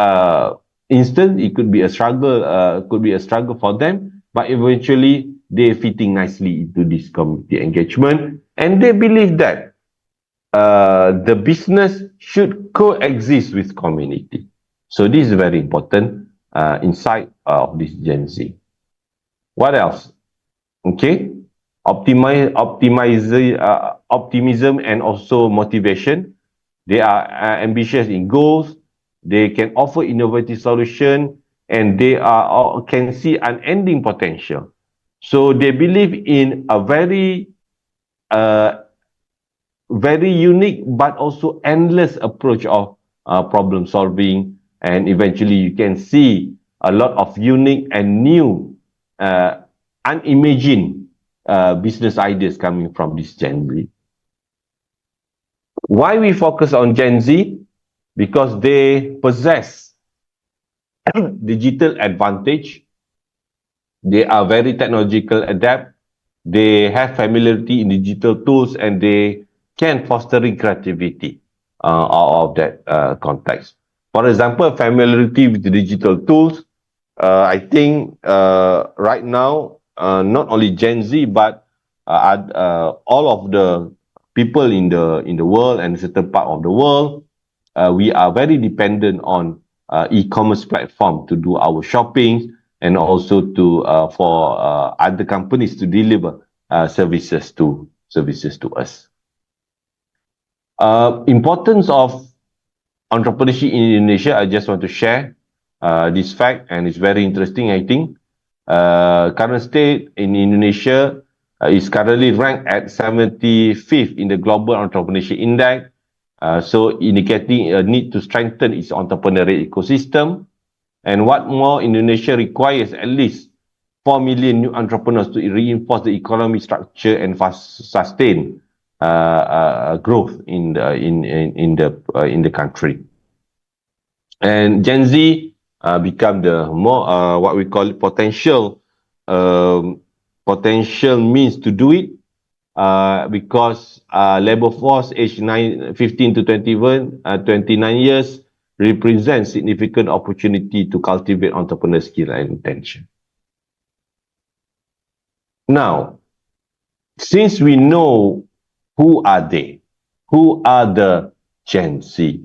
S2: instance, it could be a struggle for them, but eventually they're fitting nicely into this community engagement, and they believe that the business should coexist with community. So this is very important insight of this Gen Z. What else? Okay, optimism and also motivation. They are ambitious in goals. They can offer innovative solution, and they can see unending potential. So they believe in a very unique but also endless approach of problem solving, and eventually you can see a lot of unique and new unimagined business ideas coming from this Gen Z. Why we focus on Gen Z? Because they possess digital advantage. They are very technological adept. They have familiarity in digital tools, and they can fostering creativity out of that context. For example, familiarity with the digital tools. I think right now, not only Gen Z, but all of the people in the world and certain part of the world, we are very dependent on e-commerce platform to do our shopping, and also to for other companies to deliver services to us. Importance of entrepreneurship in Indonesia, I just want to share this fact, and it's very interesting, I think. Current state in Indonesia is currently ranked at 75th in the Global Entrepreneurship Index, so indicating a need to strengthen its entrepreneurial ecosystem. And what more, Indonesia requires at least 4 million new entrepreneurs to reinforce the economic structure and sustain growth in the country. And Gen Z become the more what we call potential means to do it, because labor force aged 15 to 29 years represents significant opportunity to cultivate entrepreneurial skill and intention. Now, since we know who are they, who are the Gen Z,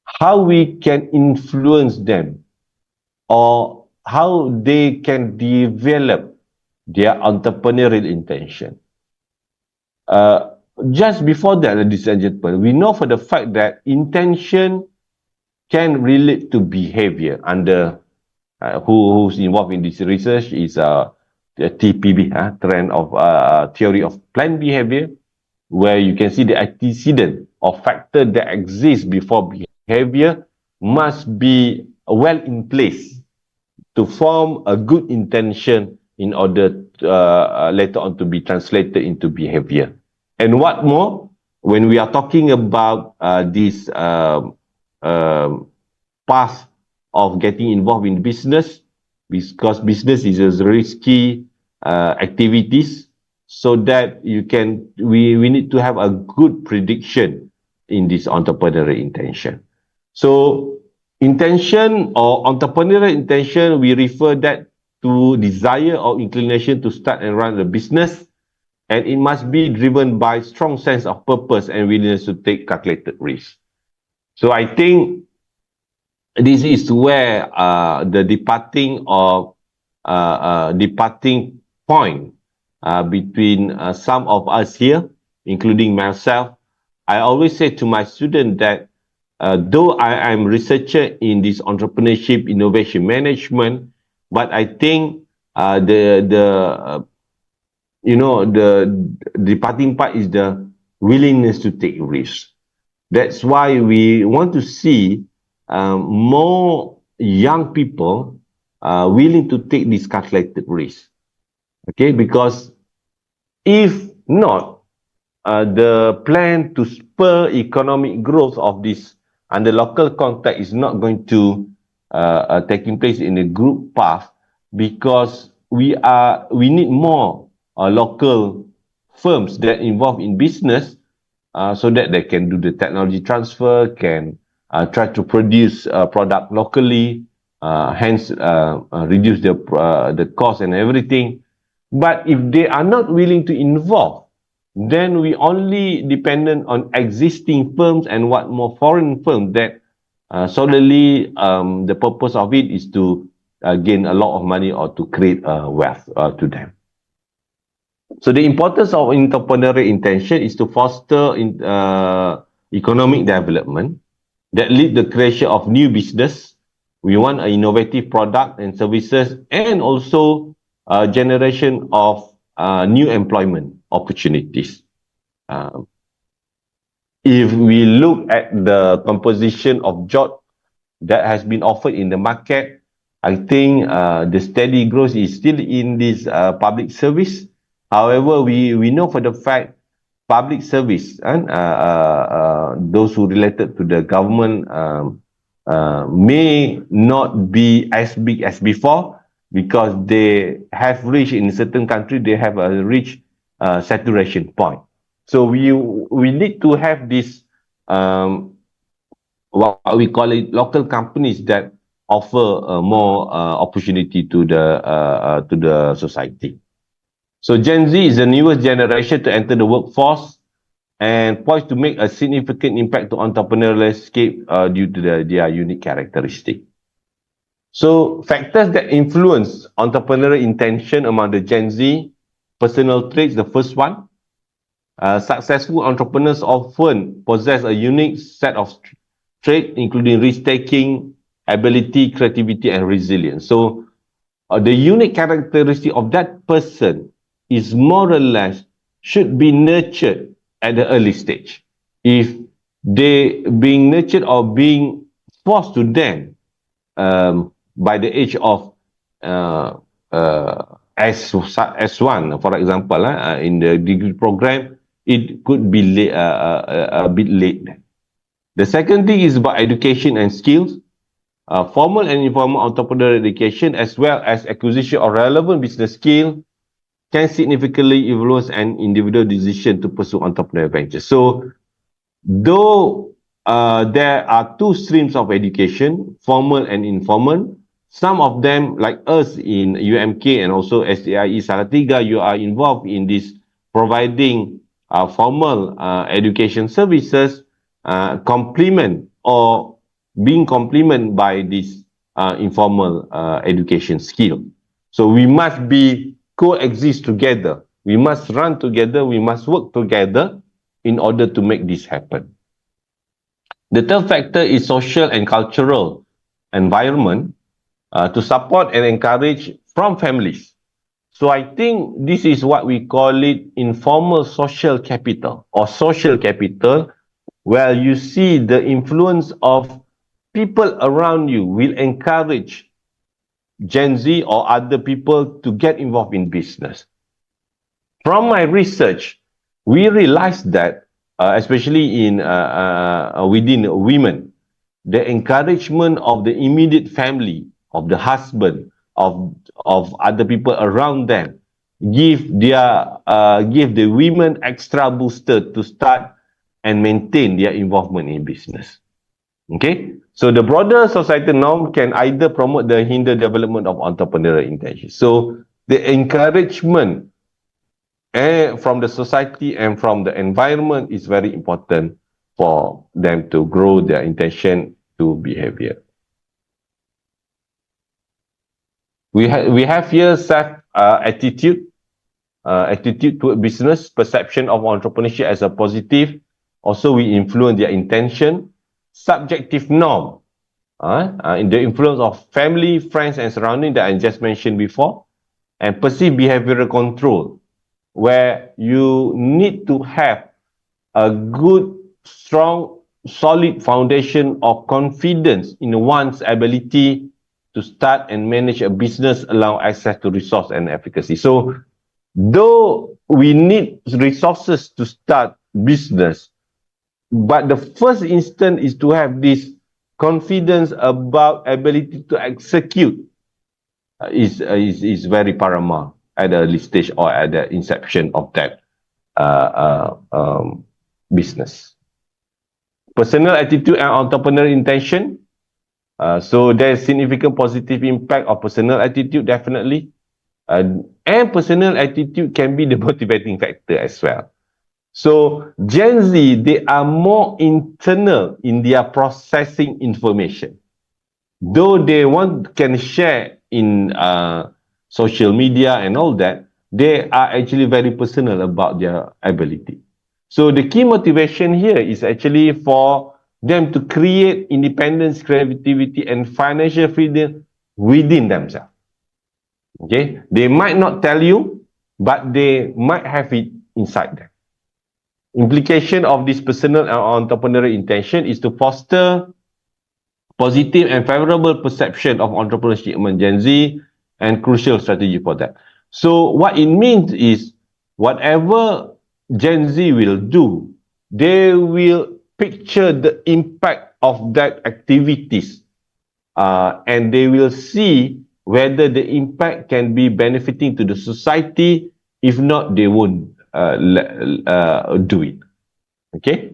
S2: how we can influence them, or how they can develop their entrepreneurial intention. Just before that, ladies and gentlemen, we know for the fact that intention can relate to behavior. Under who's involved in this research is the TPB, Trend of Theory of Planned Behavior, where you can see the antecedent or factor that exists before behavior must be well in place to form a good intention in order later on to be translated into behavior. And what more, when we are talking about this path of getting involved in business, because business is a risky activities, so that we need to have a good prediction in this entrepreneurial intention. So intention or entrepreneurial intention, we refer that to desire or inclination to start and run a business, and it must be driven by strong sense of purpose and willingness to take calculated risks. So I think this is where the departing point between some of us here, including myself. I always say to my student that though I am researcher in this entrepreneurship, innovation management, but I think the departing part is the willingness to take risks. That's why we want to see more young people willing to take this calculated risk. Okay, because if not, the plan to spur economic growth of this and the local context is not going to taking place in a group path, because we need more local firms that involved in business so that they can do the technology transfer, can try to produce product locally, hence reduce the cost and everything. But if they are not willing to involve, then we only dependent on existing firms and what more foreign firms that solely the purpose of it is to gain a lot of money or to create wealth to them. So the importance of entrepreneurial intention is to foster economic development that lead the creation of new business. We want an innovative product and services, and also generation of new employment opportunities. If we look at the composition of job that has been offered in the market, I think the steady growth is still in this public service. However, we know for the fact public service and those who related to the government may not be as big as before, because they have reached, in certain country, they have reached saturation point. So we need to have this what we call it local companies that offer more opportunity to the society. So Gen Z is the newest generation to enter the workforce and poised to make a significant impact to entrepreneurial landscape due to their unique characteristic. So factors that influence entrepreneurial intention among the Gen Z, personal traits, the first one. Successful entrepreneurs often possess a unique set of traits, including risk-taking, ability, creativity, and resilience. So the unique characteristic of that person is more or less should be nurtured at the early stage. If they being nurtured or being forced to them by the age of S1, for example, in the degree program, it could be a bit late. The second thing is about education and skills. Formal and informal entrepreneurial education, as well as acquisition of relevant business skill, can significantly influence an individual decision to pursue entrepreneurial ventures. So, though there are two streams of education, formal and informal, some of them, like us in UMK and also STIE Salatiga, you are involved in this providing formal education services, complement or being complemented by this informal education skill. So we must be coexist together. We must run together. We must work together in order to make this happen. The third factor is social and cultural environment to support and encourage from families. So I think this is what we call it informal social capital or social capital, where you see the influence of people around you will encourage Gen Z or other people to get involved in business. From my research, we realized that, especially in within women, the encouragement of the immediate family, of the husband, of other people around them, give the women extra booster to start and maintain their involvement in business. Okay, so the broader societal norm can either promote the hinder development of entrepreneurial intention. So the encouragement from the society and from the environment is very important for them to grow their intention to behavior. We have here attitude toward business, perception of entrepreneurship as a positive. Also, we influence their intention. Subjective norm, in the influence of family, friends, and surrounding that I just mentioned before, and perceived behavioral control, where you need to have a good, strong, solid foundation of confidence in one's ability to start and manage a business, allow access to resource and efficacy. So, though we need resources to start business, but the first instant is to have this confidence about ability to execute is very paramount at the early stage or at the inception of that business. Personal attitude and entrepreneurial intention. So there's significant positive impact of personal attitude, definitely. And personal attitude can be the motivating factor as well. So Gen Z, they are more internal in their processing information. Though they can share in social media and all that, they are actually very personal about their ability. So the key motivation here is actually for them to create independence, creativity, and financial freedom within themselves. Okay, they might not tell you, but they might have it inside them. Implication of this personal and entrepreneurial intention is to foster positive and favorable perception of entrepreneurship among Gen Z, and crucial strategy for that. So what it means is, whatever Gen Z will do, they will picture the impact of that activities, and they will see whether the impact can be benefiting to the society. If not, they won't do it. Okay.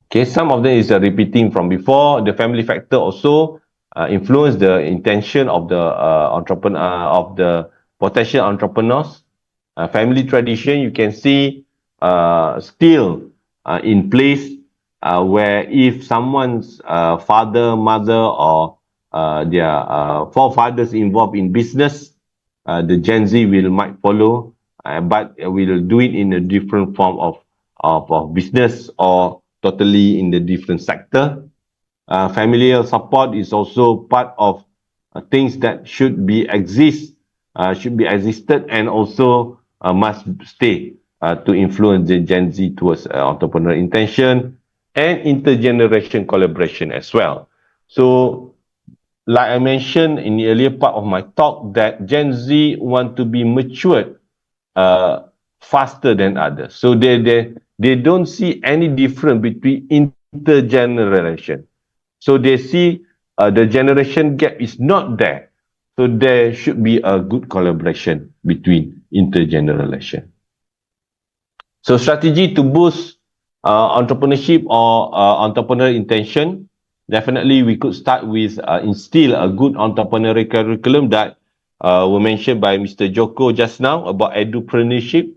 S2: Okay, some of them is repeating from before. The family factor also influence the intention of the entrepreneur, of the potential entrepreneurs. Family tradition, you can see still in place, where if someone's father, mother, or their forefathers involved in business, the Gen Z might follow, but will do it in a different form of business or totally in the different sector. Familial support is also part of things that should be existed and also must stay to influence the Gen Z towards entrepreneurial intention and intergeneration collaboration as well. So, like I mentioned in the earlier part of my talk, that Gen Z want to be matured faster than others. So they don't see any difference between intergeneration. So they see the generation gap is not there. So there should be a good collaboration between intergeneration. So strategy to boost entrepreneurship or entrepreneurial intention. Definitely, we could start with instill a good entrepreneurial curriculum that were mentioned by Mr. Djoko just now about edupreneurship.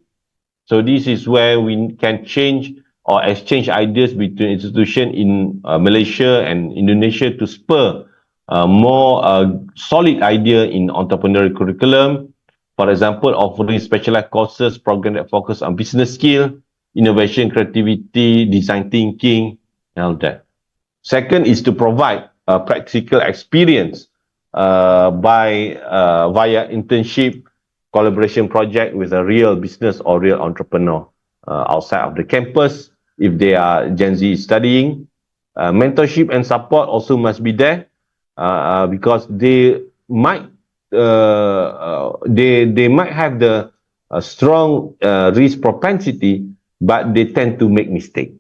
S2: So this is where we can change or exchange ideas between institutions in Malaysia and Indonesia to spur more solid idea in entrepreneurial curriculum. For example, offering specialized courses, program that focus on business skill, innovation, creativity, design thinking, and all that. Second is to provide a practical experience via internship, collaboration project with a real business or real entrepreneur outside of the campus if they are Gen Z studying. Mentorship and support also must be there because they might they might have the strong risk propensity, but they tend to make mistake.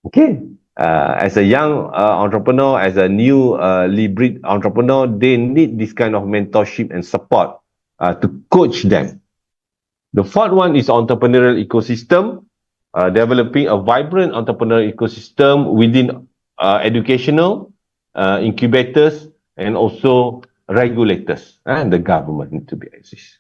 S2: Okay, as a young entrepreneur, as a new librid entrepreneur, they need this kind of mentorship and support to coach them. The fourth one is entrepreneurial ecosystem, developing a vibrant entrepreneurial ecosystem within educational incubators and also regulators and the government need to be exist.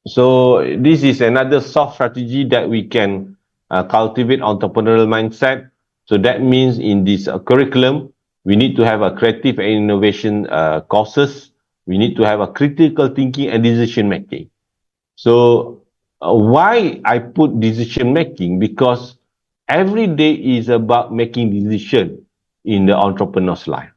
S2: So this is another soft strategy that we can cultivate entrepreneurial mindset. So that means in this curriculum, we need to have a creative and innovation courses. We need to have a critical thinking and decision making. So why I put decision making? Because every day is about making decision in the entrepreneur's life.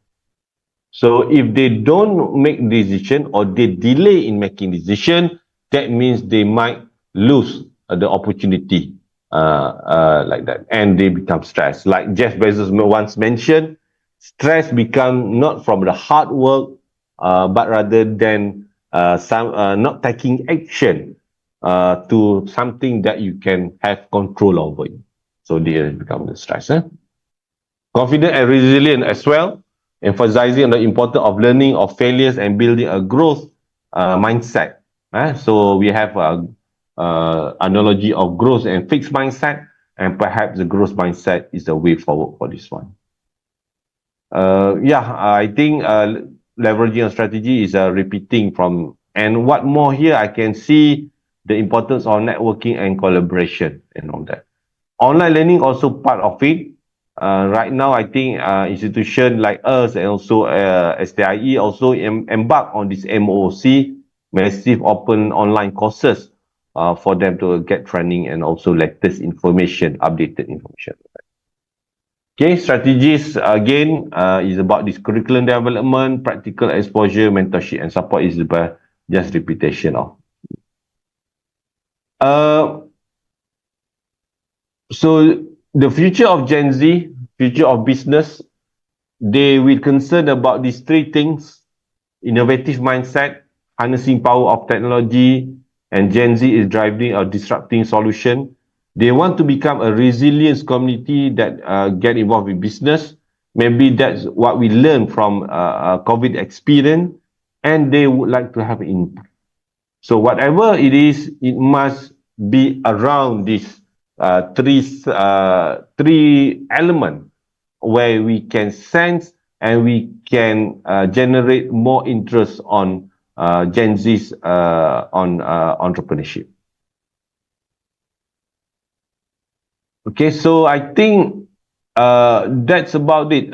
S2: So if they don't make decision or they delay in making decision, that means they might lose the opportunity like that, and they become stressed. Like Jeff Bezos once mentioned, stress become not from the hard work, but rather than not taking action to something that you can have control over. So they become the stress. Confident and resilient as well, emphasizing on the importance of learning of failures and building a growth mindset. So we have analogy of growth and fixed mindset, and perhaps the growth mindset is the way forward for this one. I think leveraging a strategy is repeating from, and what more here, I can see the importance of networking and collaboration and all that. Online learning also part of it. Right now, I think institutions like us and also STIE also embark on this MOOC, massive open online courses for them to get training and also latest information, updated information. Okay, strategies again is about this curriculum development, practical exposure, mentorship and support is about just repetition of. So the future of Gen Z, future of business, they will concern about these three things: innovative mindset, harnessing power of technology, and Gen Z is driving a disrupting solution. They want to become a resilience community that get involved in business. Maybe that's what we learned from COVID experience, and they would like to have impact. So whatever it is, it must be around this three element where we can sense and we can generate more interest on Gen Z's on entrepreneurship. Okay, so I think that's about it,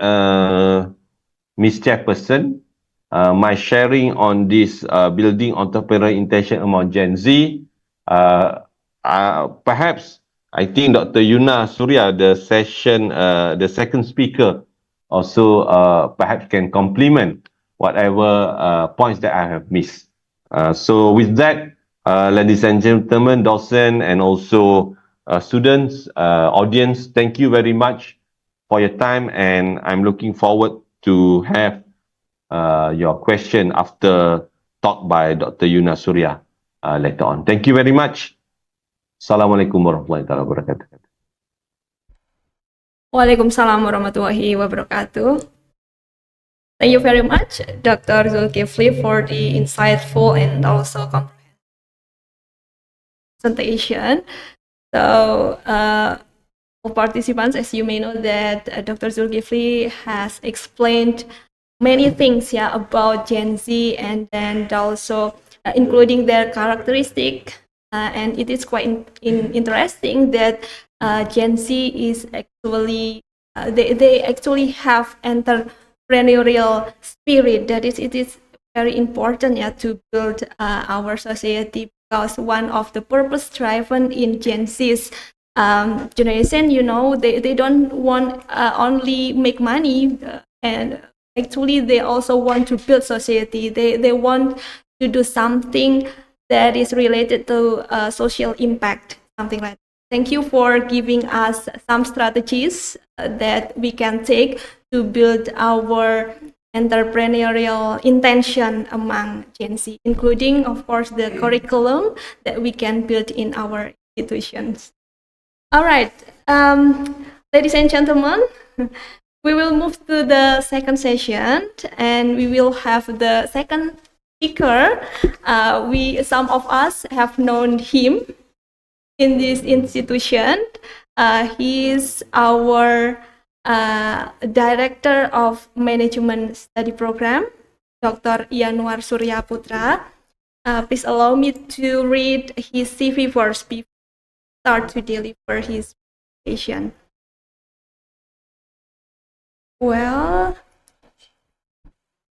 S2: Ms. Chairperson. My sharing on this building entrepreneurial intention among Gen Z. Perhaps I think Dr. Yuna Surya, the second speaker, also perhaps can complement whatever points that I have missed. So with that, ladies and gentlemen, docent and also students, audience, thank you very much for your time, and I'm looking forward to have your question after talk by Dr. Yuna Surya later on. Thank you very much. Assalamualaikum warahmatullahi wabarakatuh.
S1: Waalaikumsalam warahmatullahi wabarakatuh. Thank you very much, Dr. Zulkifli, for the insightful and also comprehensive presentation. So, participants, as you may know that Dr. Zulkifli has explained many things about Gen Z, and then also including their characteristic. And it is quite interesting that Gen Z is actually they actually have entrepreneurial spirit. That is, it is very important, yeah, to build our society, because one of the purpose driven in Gen Z's generation, you know, they don't want only make money, and actually they also want to build society. They want to do something that is related to social impact, something like that. Thank you for giving us some strategies that we can take to build our entrepreneurial intention among Gen Z, including, of course, the curriculum that we can build in our institutions. All right, ladies and gentlemen, we will move to the second session, and we will have the second speaker. Some of us have known him in this institution. He is our Director of Management Study Program, Dr. Yanuar Surya Putra. Please allow me to read his CV first before he start to deliver his presentation. Well,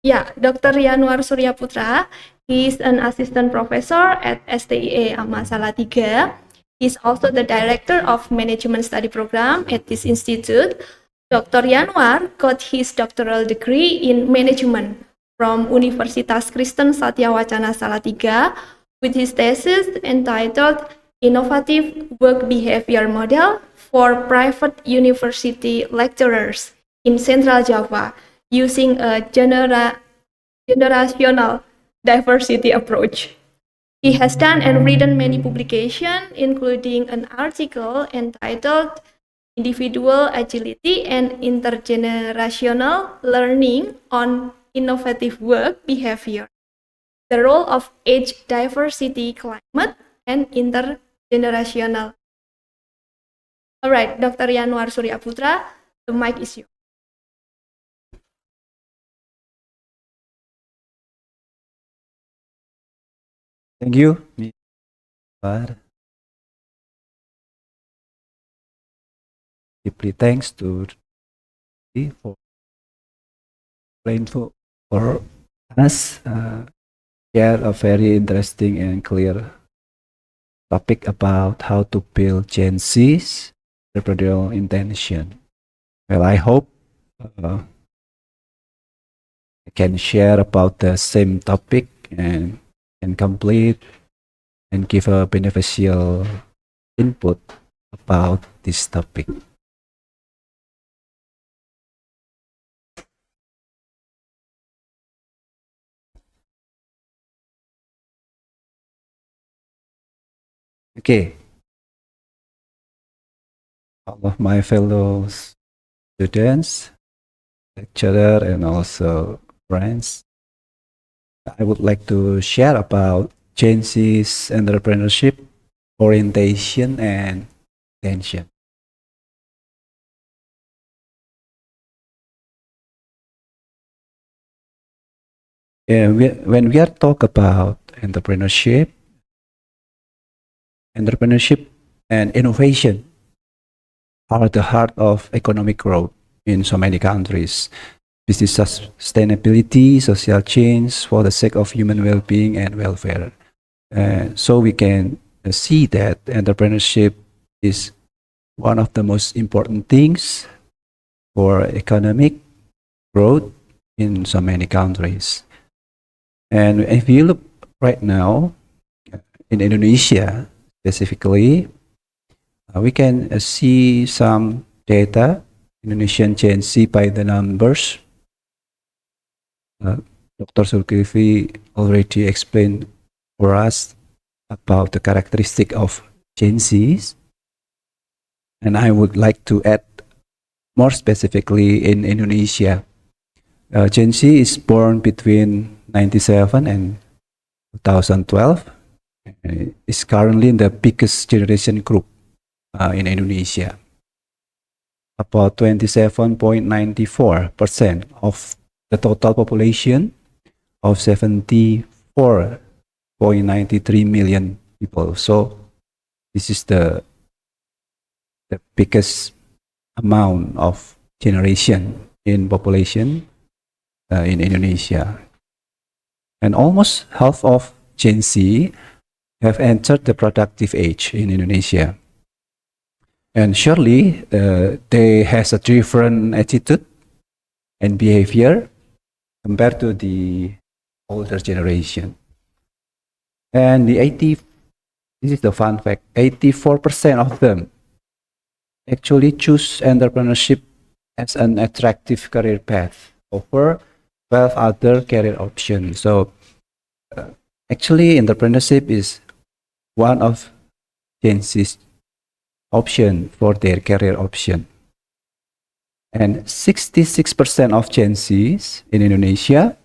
S1: yeah, Dr. Yanuar Surya Putra is an assistant professor at STIE AMA Salatiga. He's also the director of management study program at this institute. Dr. Yanuar got his doctoral degree in management from Universitas Kristen Satyawacana Salatiga with his thesis entitled Innovative Work Behavior Model for Private University Lecturers in Central Java using a generational diversity approach. He has done and written many publications, including an article entitled Individual Agility and Intergenerational Learning on Innovative Work Behavior, the Role of Age Diversity, Climate, and Intergenerational. All right, Dr. Yanuar Surya Putra, the mic is yours.
S6: Thank you, Ms. Bar. Deeply thanks to for playing for us. Share a very interesting and clear topic about how to build Gen Z's entrepreneurial intention. Well, I hope I can share about the same topic and complete and give a beneficial input about this topic. Okay, all of my fellow students, lecturer, and also friends, I would like to share about Gen Z's entrepreneurship orientation and intention. When we are talk about entrepreneurship and innovation are at the heart of economic growth in so many countries. Business sustainability, social change for the sake of human well-being and welfare. So we can see that entrepreneurship is one of the most important things for economic growth in so many countries. And if you look right now in Indonesia specifically, we can see some data, Indonesian Gen Z by the numbers. Dr. Zulkifli already explained for us about the characteristic of Gen Zs. And I would like to add more specifically in Indonesia. Gen Z is born between 97 and 2012. Is currently the biggest generation group in Indonesia. About 27.94% of the total population of 74.93 million people. So this is the biggest amount of generation in population in Indonesia. And almost half of Gen Z have entered the productive age in Indonesia. And surely they has a different attitude and behavior compared to the older generation. And this is the fun fact, 84% of them actually choose entrepreneurship as an attractive career path over 12 other career options. So actually entrepreneurship is one of Gen Z's option for their career option. And 66% of Gen Zs in Indonesia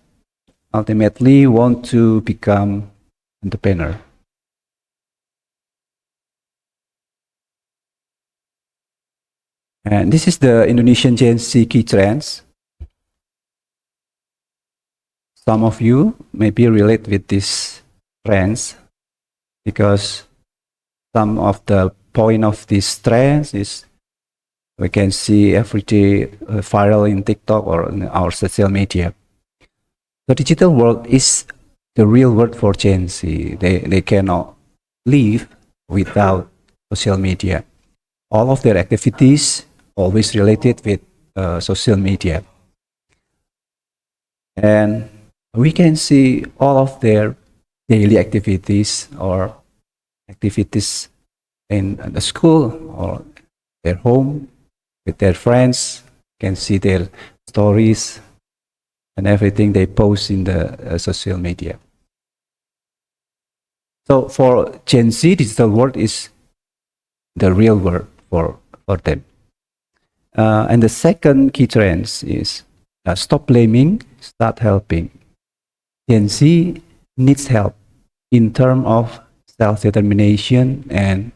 S6: ultimately want to become entrepreneur. And this is the Indonesian Gen Z key trends. Some of you maybe relate with these trends because some of the point of these trends is we can see every day viral in TikTok or in our social media. The digital world is the real world for Gen Z. They cannot live without social media. All of their activities always related with social media. And we can see all of their daily activities or activities in the school or their home with their friends. You can see their stories and everything they post in the social media. So for Gen Z, digital world is the real world for them. And the second key trend is stop blaming, start helping. Gen Z needs help in terms of self-determination and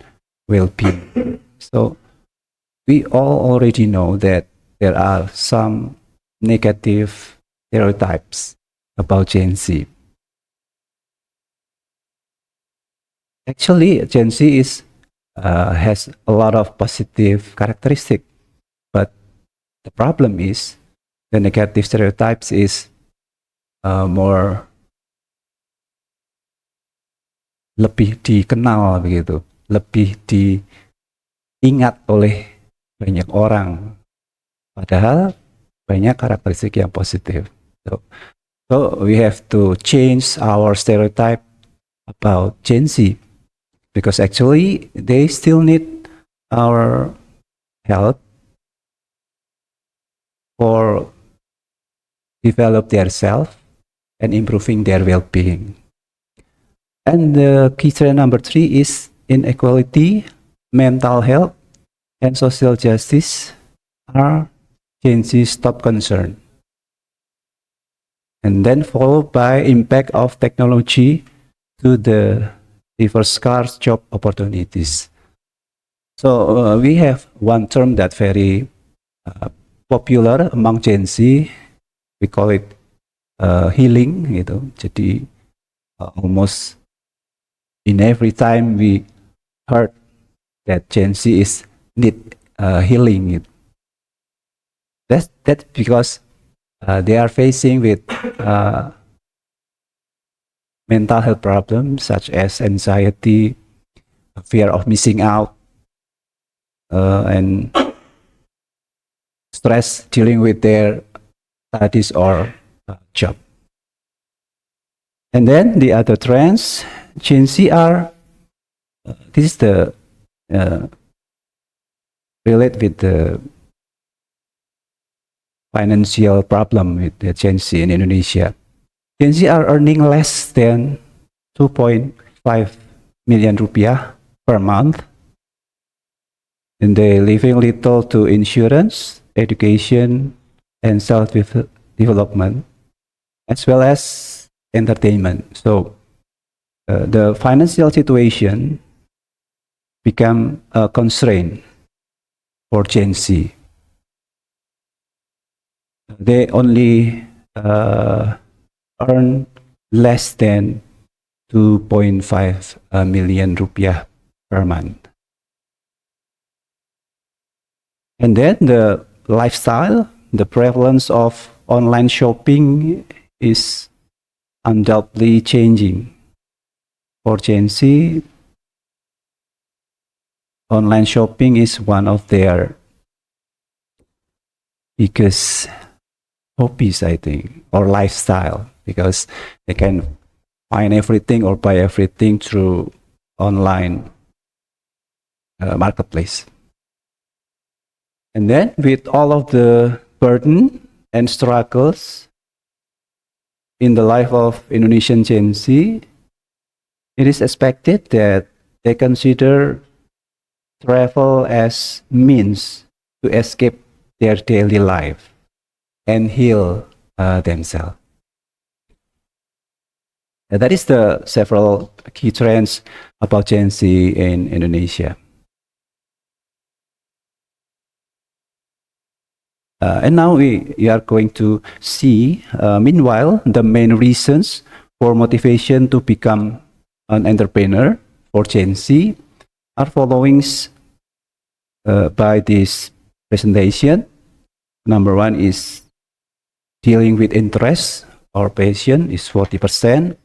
S6: well-being. So we all already know that there are some negative stereotypes about Gen Z. Actually, Gen Z has a lot of positive characteristics, but the problem is the negative stereotypes is more lebih dikenal begitu, lebih diingat oleh banyak orang, padahal banyak karakteristik yang positif. So we have to change our stereotype about Gen Z because actually they still need our help for develop their self and improving their well-being. And the key trend number 3 is inequality, mental health, and social justice are Gen Z's top concern. And then followed by impact of technology to the diverse scarce job opportunities. So we have one term that very popular among Gen Z. We call it healing, gitu. Jadi almost in every time we heard that Gen Z is need healing. That's because they are facing with mental health problems such as anxiety, fear of missing out, and stress dealing with their studies or job. And then the other trends, Gen Z are, this is the relate with the financial problem with the Gen Z in Indonesia. Gen Z are earning less than 2.5 million rupiah per month, and they living little to insurance, education, and self-development, as well as entertainment. So the financial situation become a constraint for Gen Z. They only earn less than 2.5 million rupiah per month. And then the lifestyle, the prevalence of online shopping is undoubtedly changing. For Gen Z, online shopping is one of their biggest hobbies, I think, or lifestyle, because they can find everything or buy everything through online marketplace. And then with all of the burden and struggles in the life of Indonesian Gen Z, it is expected that they consider travel as means to escape their daily life and heal themselves. That is the several key trends about Gen Z in Indonesia. And now we are going to see, meanwhile, the main reasons for motivation to become an entrepreneur for Gen Z are following by this presentation. Number one is dealing with interest or passion is 40%.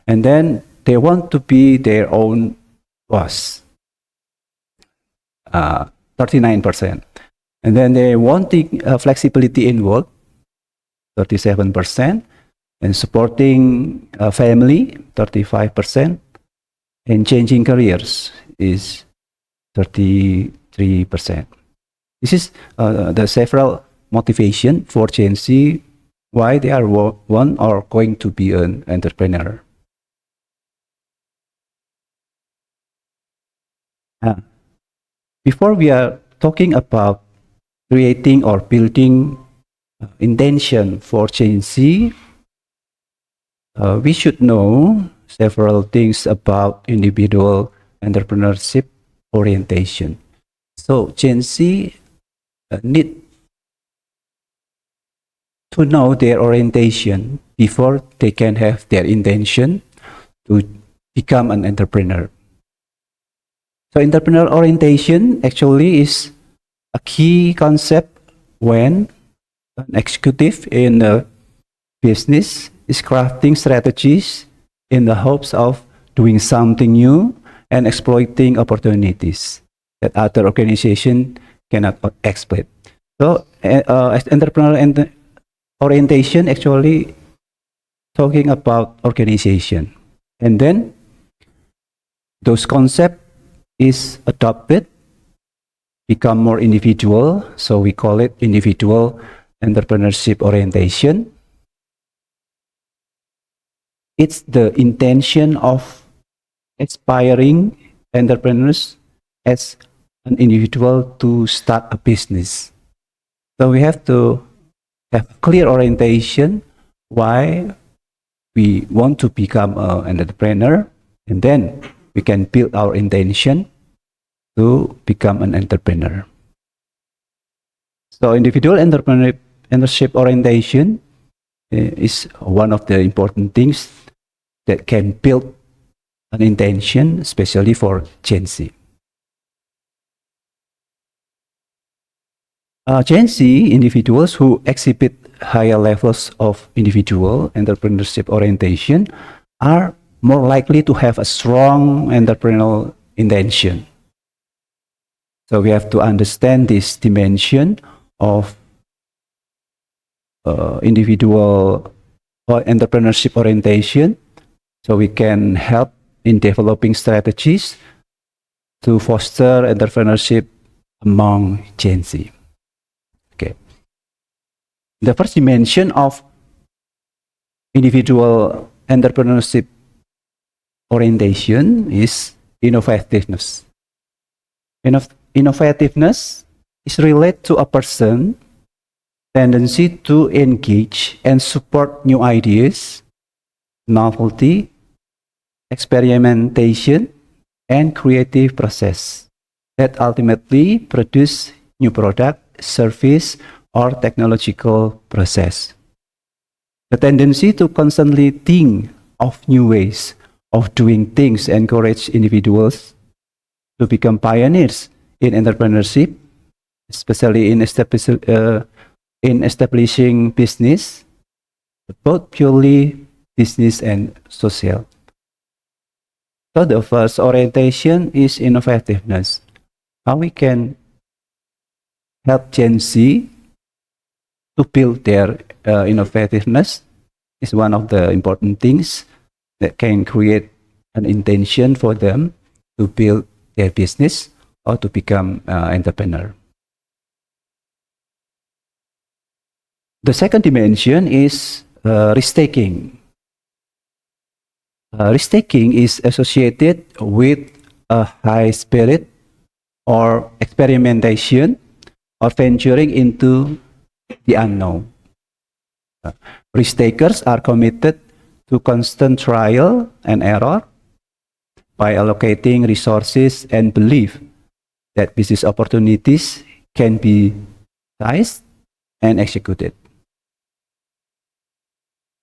S6: And then they want to be their own boss, 39%. And then they wanting flexibility in work, 37%, and supporting a family, 35%, and changing careers is 33%. This is the several motivation for Gen Z why they are one or going to be an entrepreneur. Before we are talking about creating or building intention for Gen Z, we should know several things about individual entrepreneurship orientation. So Gen Z need to know their orientation before they can have their intention to become an entrepreneur. So entrepreneurial orientation actually is a key concept when an executive in a business is crafting strategies in the hopes of doing something new and exploiting opportunities that other organizations cannot exploit. So entrepreneurial orientation actually talking about organization. And then those concepts is adopted, become more individual, so we call it individual entrepreneurship orientation. It's the intention of aspiring entrepreneurs as an individual to start a business. So we have to have clear orientation why we want to become an entrepreneur, and then we can build our intention to become an entrepreneur. So individual entrepreneurship orientation is one of the important things that can build an intention, especially for Gen Z. Gen Z individuals who exhibit higher levels of individual entrepreneurship orientation are more likely to have a strong entrepreneurial intention. So we have to understand this dimension of individual entrepreneurship orientation, so we can help in developing strategies to foster entrepreneurship among Gen Z. Okay. The first dimension of individual entrepreneurship orientation is innovativeness. Innovativeness is related to a person's tendency to engage and support new ideas, novelty, experimentation, and creative process that ultimately produce new product, service, or technological process. The tendency to constantly think of new ways of doing things encourage individuals to become pioneers in entrepreneurship especially in establishing business, both purely business and social. So the first orientation is innovativeness. How we can help Gen Z to build their innovativeness is one of the important things that can create an intention for them to build their business or to become entrepreneur. The second dimension is risk-taking. Risk-taking is associated with a high spirit or experimentation or venturing into the unknown. Risk-takers are committed to constant trial and error by allocating resources and belief that business opportunities can be seized and executed.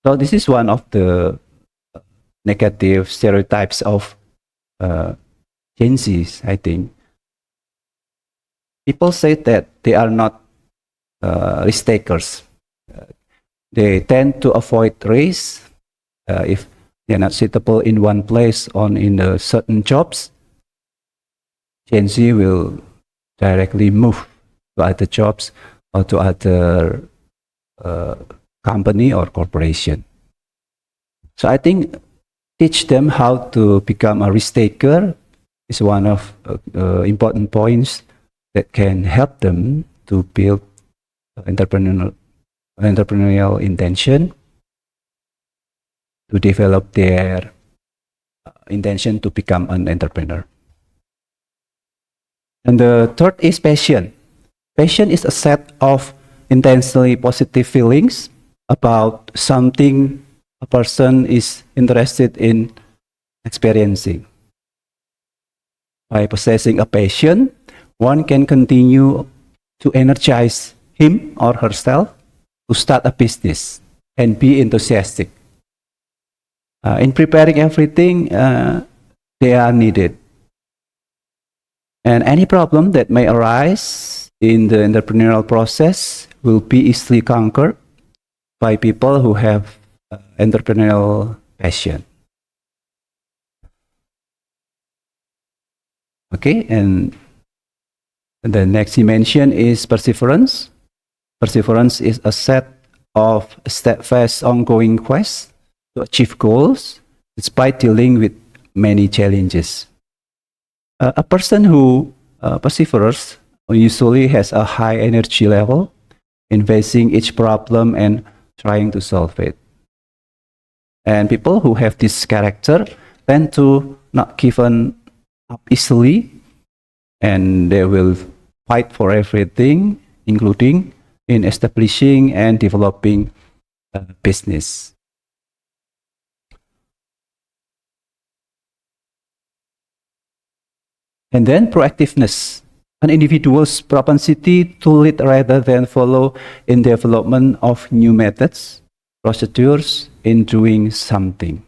S6: So this is one of the negative stereotypes of Gen Zs, I think. People say that they are not risk takers. They tend to avoid risk if they are not suitable in one place or in certain jobs. Gen Z will directly move to other jobs or to other company or corporation. So I think teach them how to become a risk taker is one of important points that can help them to build entrepreneurial intention, to develop their intention to become an entrepreneur. And the third is passion. Passion is a set of intensely positive feelings about something a person is interested in experiencing. By possessing a passion, one can continue to energize him or herself to start a business and be enthusiastic. In preparing everything, they are needed. And any problem that may arise in the entrepreneurial process will be easily conquered by people who have entrepreneurial passion. Okay, and the next dimension is perseverance. Perseverance is a set of steadfast ongoing quests to achieve goals despite dealing with many challenges. A person who perseveres usually has a high energy level in facing each problem and trying to solve it. And people who have this character tend to not give up easily, and they will fight for everything, including in establishing and developing a business. And then proactiveness, an individual's propensity to lead rather than follow in development of new methods, procedures in doing something.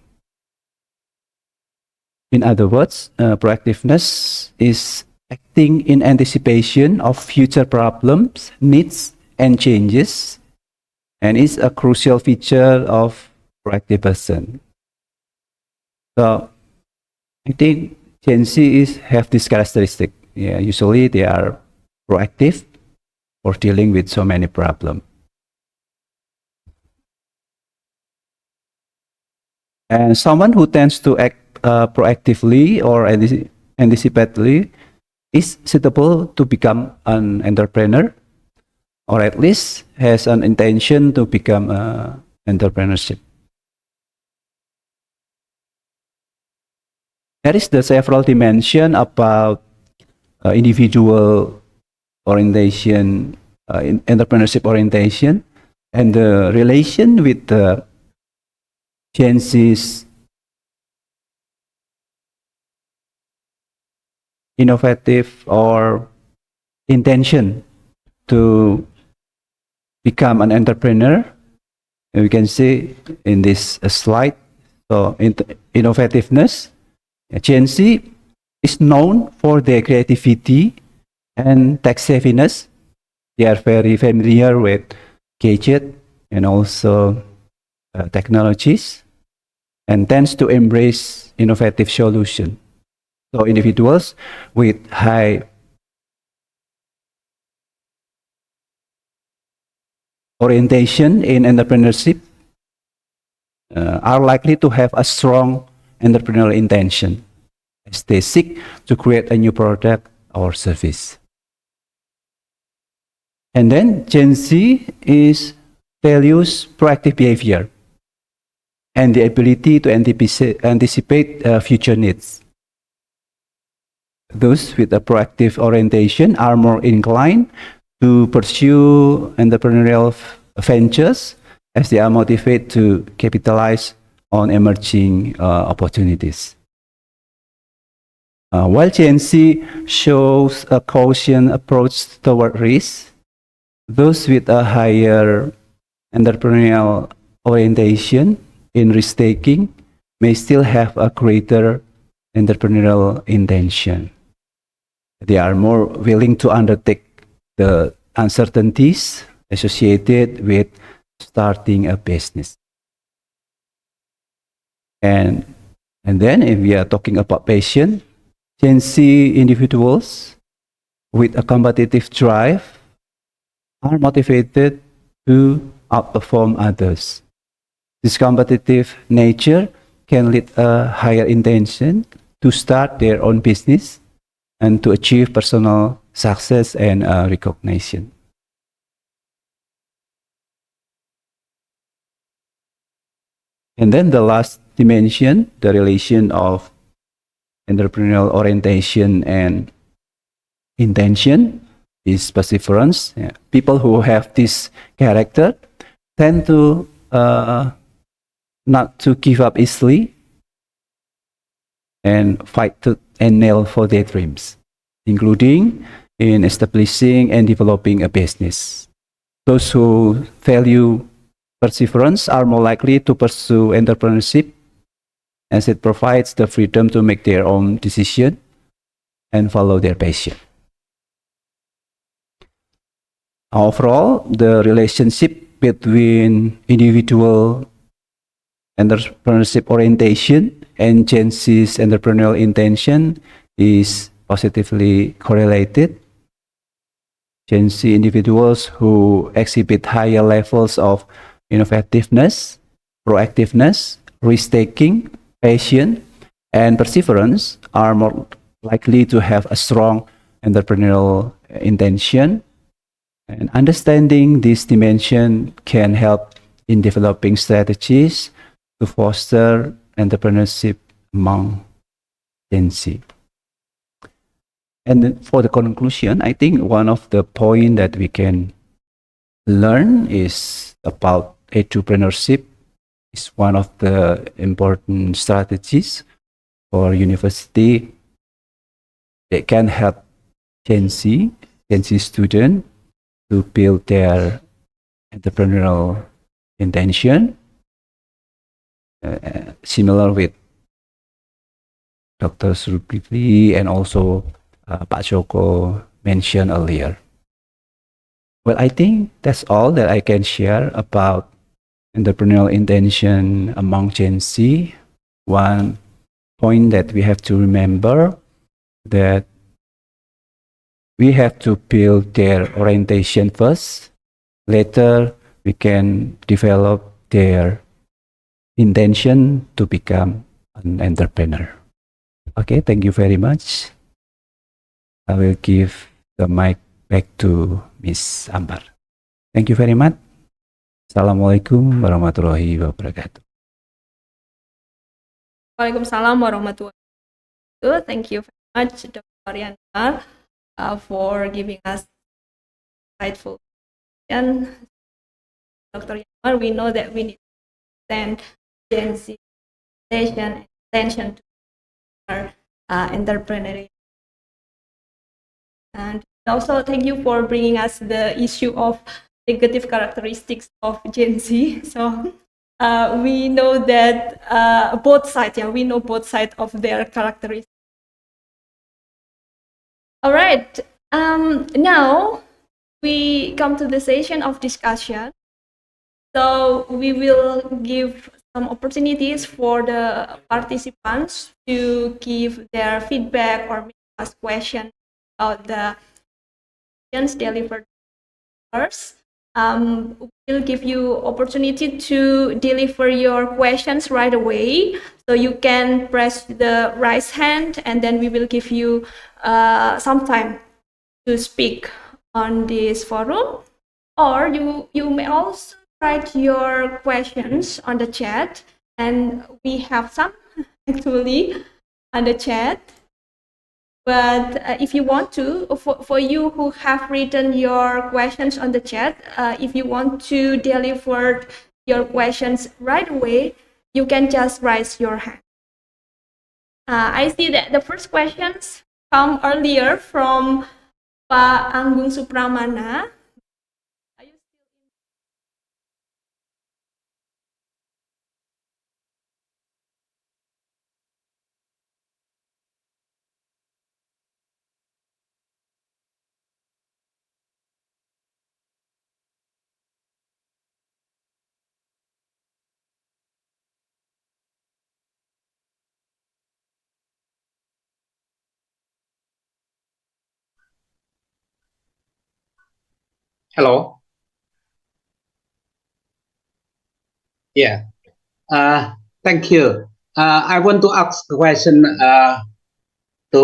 S6: In other words, proactiveness is acting in anticipation of future problems, needs, and changes, and is a crucial feature of proactive person. So, I think Gen Z have this characteristic. Yeah, usually they are proactive for dealing with so many problems. And someone who tends to act proactively or anticipatively is suitable to become an entrepreneur, or at least has an intention to become entrepreneurship. There is the several dimension about individual orientation, entrepreneurship orientation, and the relation with the Gen Z's innovative or intention to become an entrepreneur. We can see in this slide. So, innovativeness. Gen Z is known for their creativity and tech savviness They are very familiar with gadget and also technologies, and tends to embrace innovative solution. So individuals with high orientation in entrepreneurship are likely to have a strong entrepreneurial intention as they seek to create a new product or service. And then Gen Z values proactive behavior and the ability to anticipate future needs. Those with a proactive orientation are more inclined to pursue entrepreneurial ventures as they are motivated to capitalize on emerging opportunities. While Gen Z shows a cautious approach toward risk, those with a higher entrepreneurial orientation in risk-taking may still have a greater entrepreneurial intention. They are more willing to undertake the uncertainties associated with starting a business. And then if we are talking about passion, Gen Z individuals with a competitive drive are motivated to outperform others. This competitive nature can lead a higher intention to start their own business and to achieve personal success and recognition. And then the last dimension, the relation of entrepreneurial orientation and intention, is perseverance. Yeah. People who have this character tend to not to give up easily and fight tooth and nail for their dreams, including in establishing and developing a business. Those who value perseverance are more likely to pursue entrepreneurship as it provides the freedom to make their own decision and follow their passion. Overall, the relationship between individual entrepreneurship orientation and Gen Z's entrepreneurial intention is positively correlated. Gen Z individuals who exhibit higher levels of innovativeness, proactiveness, risk-taking, passion, and perseverance are more likely to have a strong entrepreneurial intention. And understanding this dimension can help in developing strategies to foster entrepreneurship among Gen Z. And for the conclusion, I think one of the points that we can learn is about entrepreneurship is one of the important strategies for university. It can help Gen Z students to build their entrepreneurial intention, similar with Dr. Zulkifli and also Pak Djoko mentioned earlier. Well, I think that's all that I can share about entrepreneurial intention among Gen Z. One point that we have to remember that we have to build their orientation first. Later, we can develop their intention to become an entrepreneur. Okay, thank you very much. I will give the mic back to Miss Ambar. Thank you very much. Assalamualaikum warahmatullahi wabarakatuh.
S1: Waalaikumsalam warahmatullahi wabarakatuh. Thank you very much, Dr. Ariana, for giving us insightful and Dr. Yamar, we know that we need to send Gen Z attention to our entrepreneurial. And also thank you for bringing us the issue of negative characteristics of Gen Z. So we know that both sides, we know both sides of their characteristics. All right, now we come to the session of discussion. So we will give some opportunities for the participants to give their feedback or ask questions about the questions delivered first. We'll give you opportunity to deliver your questions right away. So you can press the raise hand, and then we will give you some time to speak on this forum. Or you may also write your questions on the chat, and we have some actually on the chat. But if you want to, for you who have written your questions on the chat, if you want to deliver your questions right away, you can just raise your hand. I see that the first questions come earlier from Pak Anggung Supramana.
S7: Hello. Yeah. Thank you. I want to ask a question to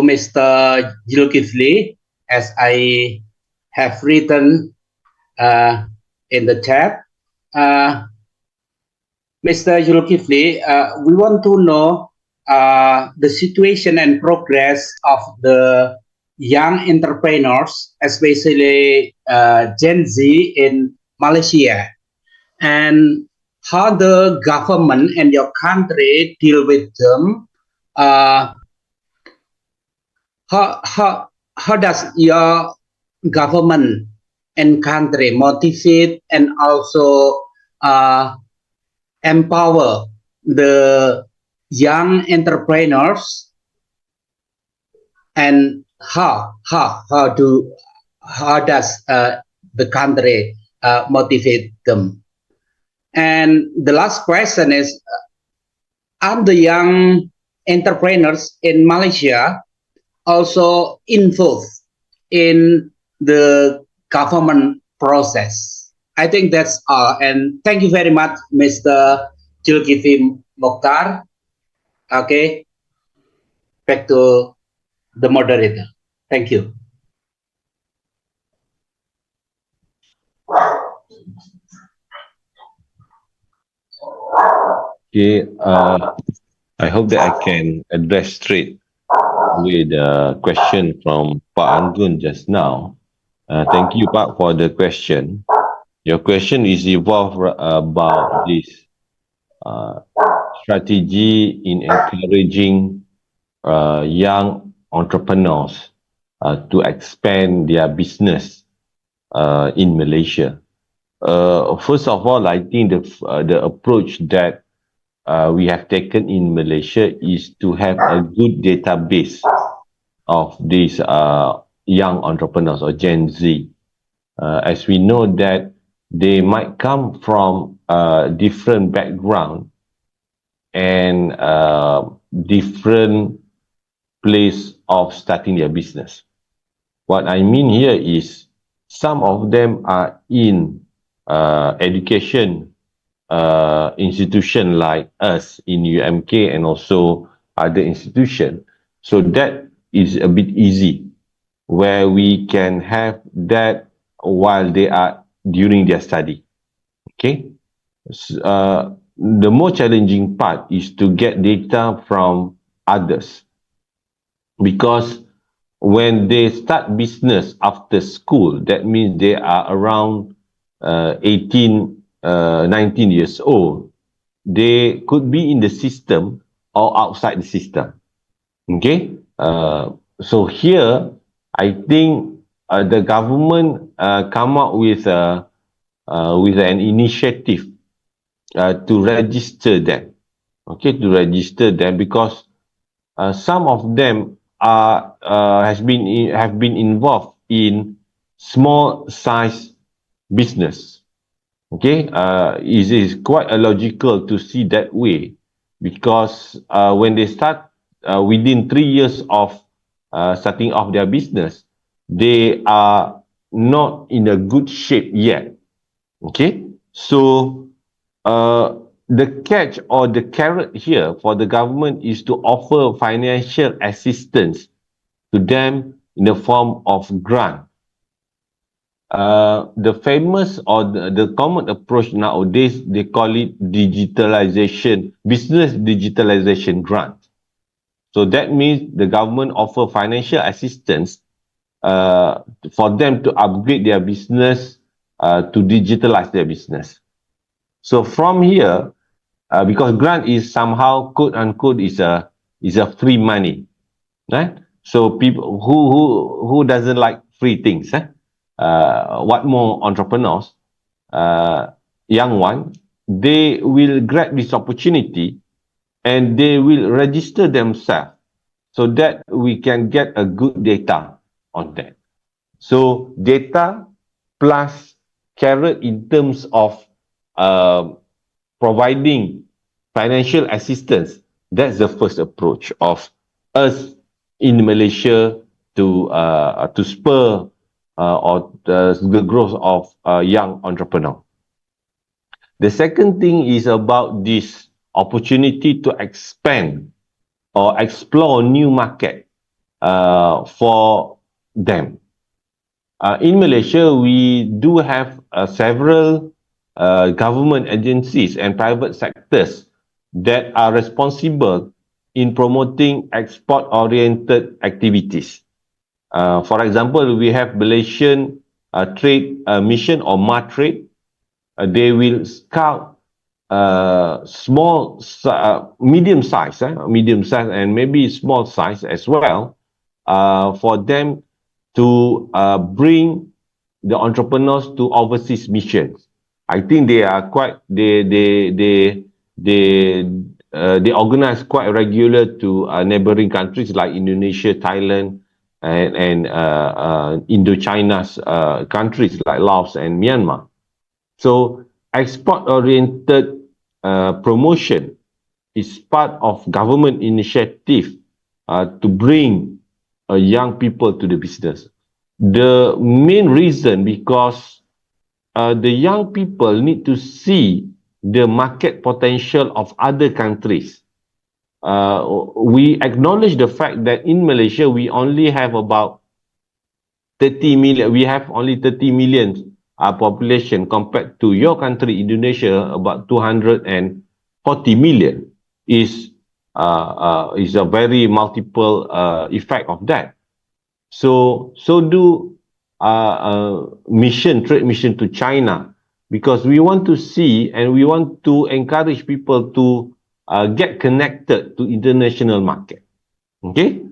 S7: Mr. Zulkifli, as I have written in the chat. Mr. Zulkifli, we want to know the situation and progress of the young entrepreneurs, especially Gen Z in Malaysia, and how the government and your country deal with them. How does your government and country motivate and also empower the young entrepreneurs, and how does the country motivate them? And the last question is, are the young entrepreneurs in Malaysia also involved in the government process? I think that's all. And thank you very much, Mr. Zulkifli Mokhtar. Okay, back to the moderator. Thank you.
S2: Okay, I hope that I can address straight with a question from Pak Anggun just now. Thank you, Pak, for the question. Your question is evolved about this strategy in encouraging young entrepreneurs to expand their business in Malaysia. First of all, I think the approach that we have taken in Malaysia is to have a good database of these young entrepreneurs or Gen Z. As we know that they might come from different background and different place of starting their business. What I mean here is some of them are in education institution like us in UMK and also other institution. So that is a bit easy, where we can have that while they are during their study. Okay. The more challenging part is to get data from others, because when they start business after school, that means they are around 18, 19 years old. They could be in the system or outside the system. Okay. So here, I think the government come up with an initiative to register them. Okay, to register them, because some of them have been involved in small size business. Okay, it is quite logical to see that way, because when they start within 3 years of starting off their business, they are not in a good shape yet. Okay, so the catch or the carrot here for the government is to offer financial assistance to them in the form of grant. The famous or the common approach nowadays, they call it digitalization, business digitalization grant. So that means the government offer financial assistance for them to upgrade their business, to digitalize their business. So from here, because grant is somehow quote unquote is a free money, right? So people who doesn't like free things, eh? What more entrepreneurs, young one, they will grab this opportunity and they will register themselves so that we can get a good data on that. So data plus carrot in terms of providing financial assistance, that's the first approach of us in Malaysia to spur or the growth of young entrepreneur. The second thing is about this opportunity to expand or explore new market for them. In Malaysia, we do have several government agencies and private sectors that are responsible in promoting export-oriented activities. For example, we have Malaysian Trade Mission or MATRADE. They will scout medium size and maybe small size as well, for them to bring the entrepreneurs to overseas missions. I think they are quite they organize quite regular to neighboring countries like Indonesia, Thailand, and Indochina's countries like Laos and Myanmar. So export-oriented promotion is part of government initiative to bring young people to the business. The main reason because the young people need to see the market potential of other countries. We acknowledge the fact that in Malaysia we only have about 30 million. We have only 30 million population compared to your country, Indonesia, about 240 million. Is a very multiple effect of that. So do trade mission to China, because we want to see and we want to encourage people to get connected to international market. Okay,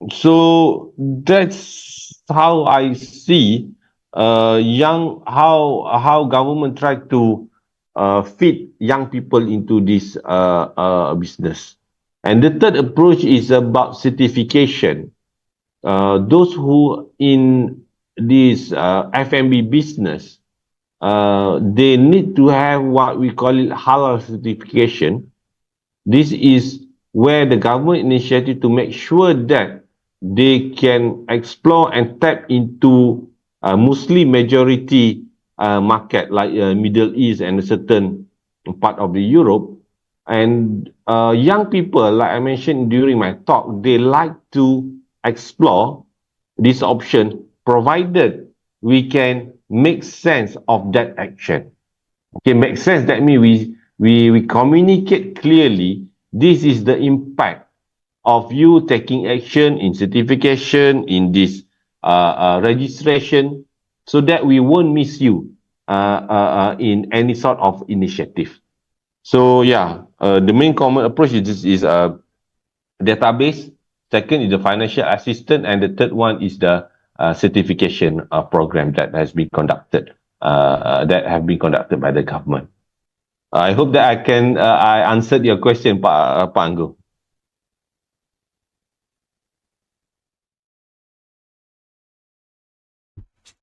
S2: so that's how I see how government try to feed young people into this business. And the third approach is about certification. Those who in this F&B business, they need to have what we call it halal certification. This is where the government initiative to make sure that they can explore and tap into Muslim majority market like Middle East and a certain part of the Europe. And young people, like I mentioned during my talk, they like to explore this option, provided we can make sense of that action. Okay, make sense, that means we communicate clearly, this is the impact of you taking action in certification, in this registration, so that we won't miss you in any sort of initiative. So yeah, the main common approach is database. Second is the financial assistance, and the third one is the certification program that has been conducted, that have been conducted by the government. I hope that I answered your question, Pak Anggo.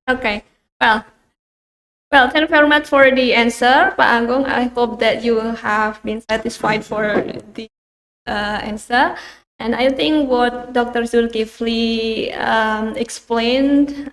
S1: Okay. Well, thank you very much for the answer, Pak Anggung. I hope that you have been satisfied for the answer. And I think what Dr. Zulkifli explained,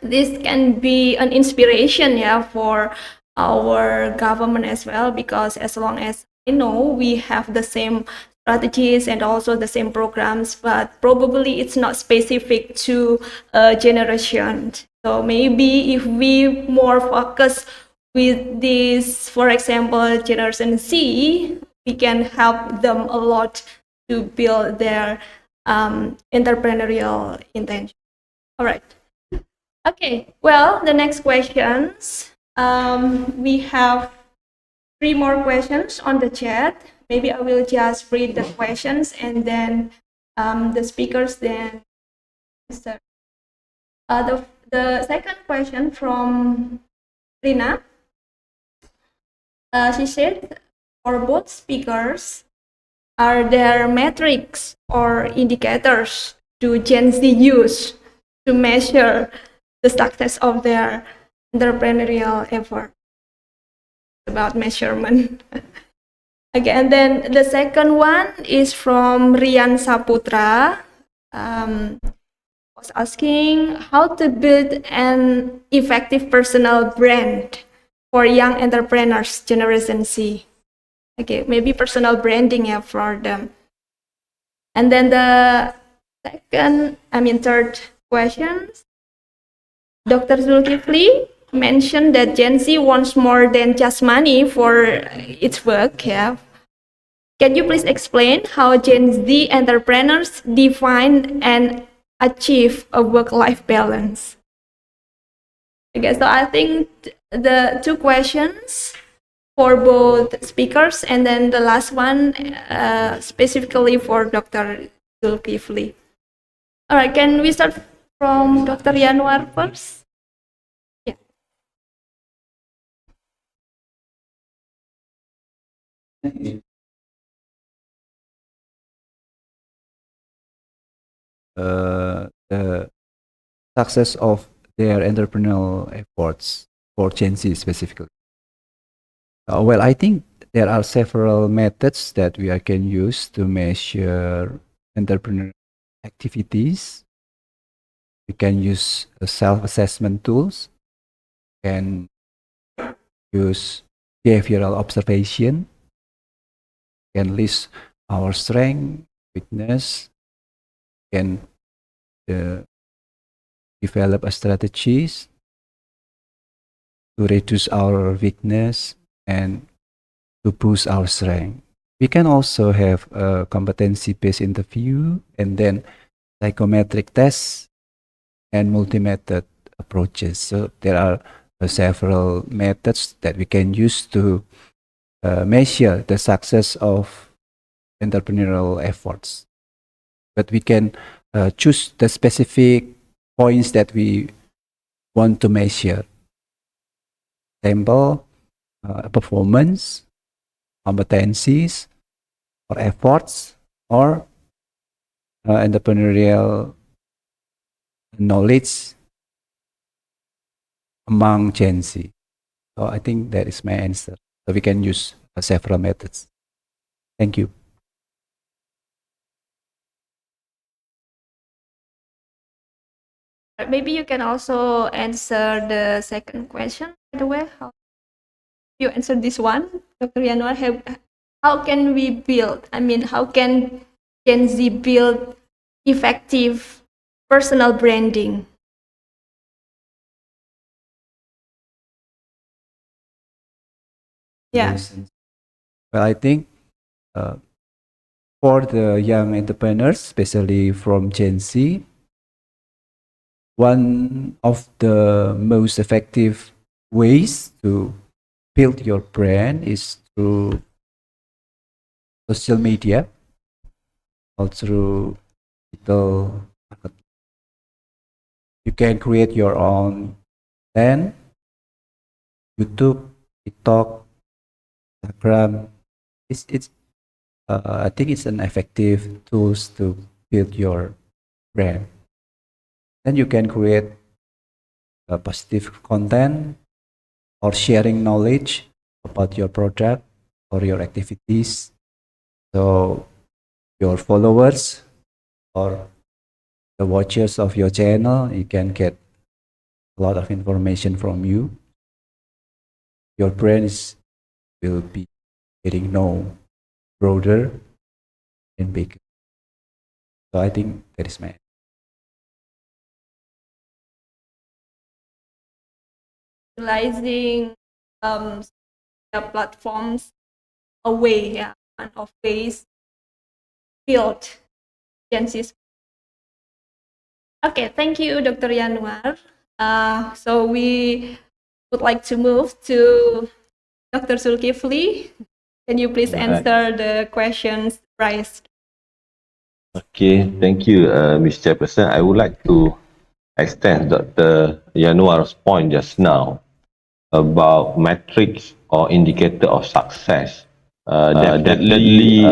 S1: this can be an inspiration, yeah, for our government as well, because as long as I know, we have the same strategies and also the same programs, but probably it's not specific to a generation. So maybe if we more focus with this, for example, Generation Z, we can help them a lot to build their entrepreneurial intention. All right. Okay, well, the next questions. We have 3 more questions on the chat. Maybe I will just read the questions and then the speakers then answer. The second question from Rina. She said, for both speakers, are there metrics or indicators do Gen Z use to measure the success of their entrepreneurial effort? About measurement. Okay, and then the second one is from Rian Saputra. Was asking how to build an effective personal brand for young entrepreneurs, Generation Z. Okay, maybe personal branding, yeah, for them. And then the third question, Dr. Zulkifli mentioned that Gen Z wants more than just money for its work. Yeah. Can you please explain how Gen Z entrepreneurs define and achieve a work-life balance? Okay, so I think the 2 questions for both speakers, and then the last one specifically for Dr. Zulkifli. All right, can we start from Dr. Yanuar first? Yeah.
S6: The success of their entrepreneurial efforts for Gen Z specifically. Well, I think there are several methods that we can use to measure entrepreneurial activities. We can use self-assessment tools, can use behavioral observation, can list our strength, weakness, can develop a strategies to reduce our weakness and to boost our strength. We can also have a competency-based interview and then psychometric tests and multi-method approaches. So there are several methods that we can use to measure the success of entrepreneurial efforts. But we can choose the specific points that we want to measure. Example, performance, competencies, or efforts, or entrepreneurial knowledge among Gen Z. So I think that is my answer. So we can use several methods. Thank you.
S1: Maybe you can also answer the second question, by the way. How you answer this one, Dr. Yanuar? How can we build, how can Gen Z build effective personal branding? Yeah.
S6: Well, I think for the young entrepreneurs, especially from Gen Z, one of the most effective ways to build your brand is through social media or through digital marketing. You can create your own brand, YouTube, TikTok, Instagram. I think it's an effective tools to build your brand. Then you can create positive content or sharing knowledge about your product or your activities. So your followers or the watchers of your channel, you can get a lot of information from you. Your brains will be getting know broader and bigger. So I think that is my
S1: Utilizing the platforms away, yeah, and of ways build agencies. Okay, thank you, Dr. Yanuar. So we would like to move to Dr. Zulkifli. Can you please
S2: Right.
S1: answer the questions raised?
S2: Okay, thank you, Ms. Chairperson. I would like to extend Dr. Yanuar's point just now about metrics or indicator of success. Definitely,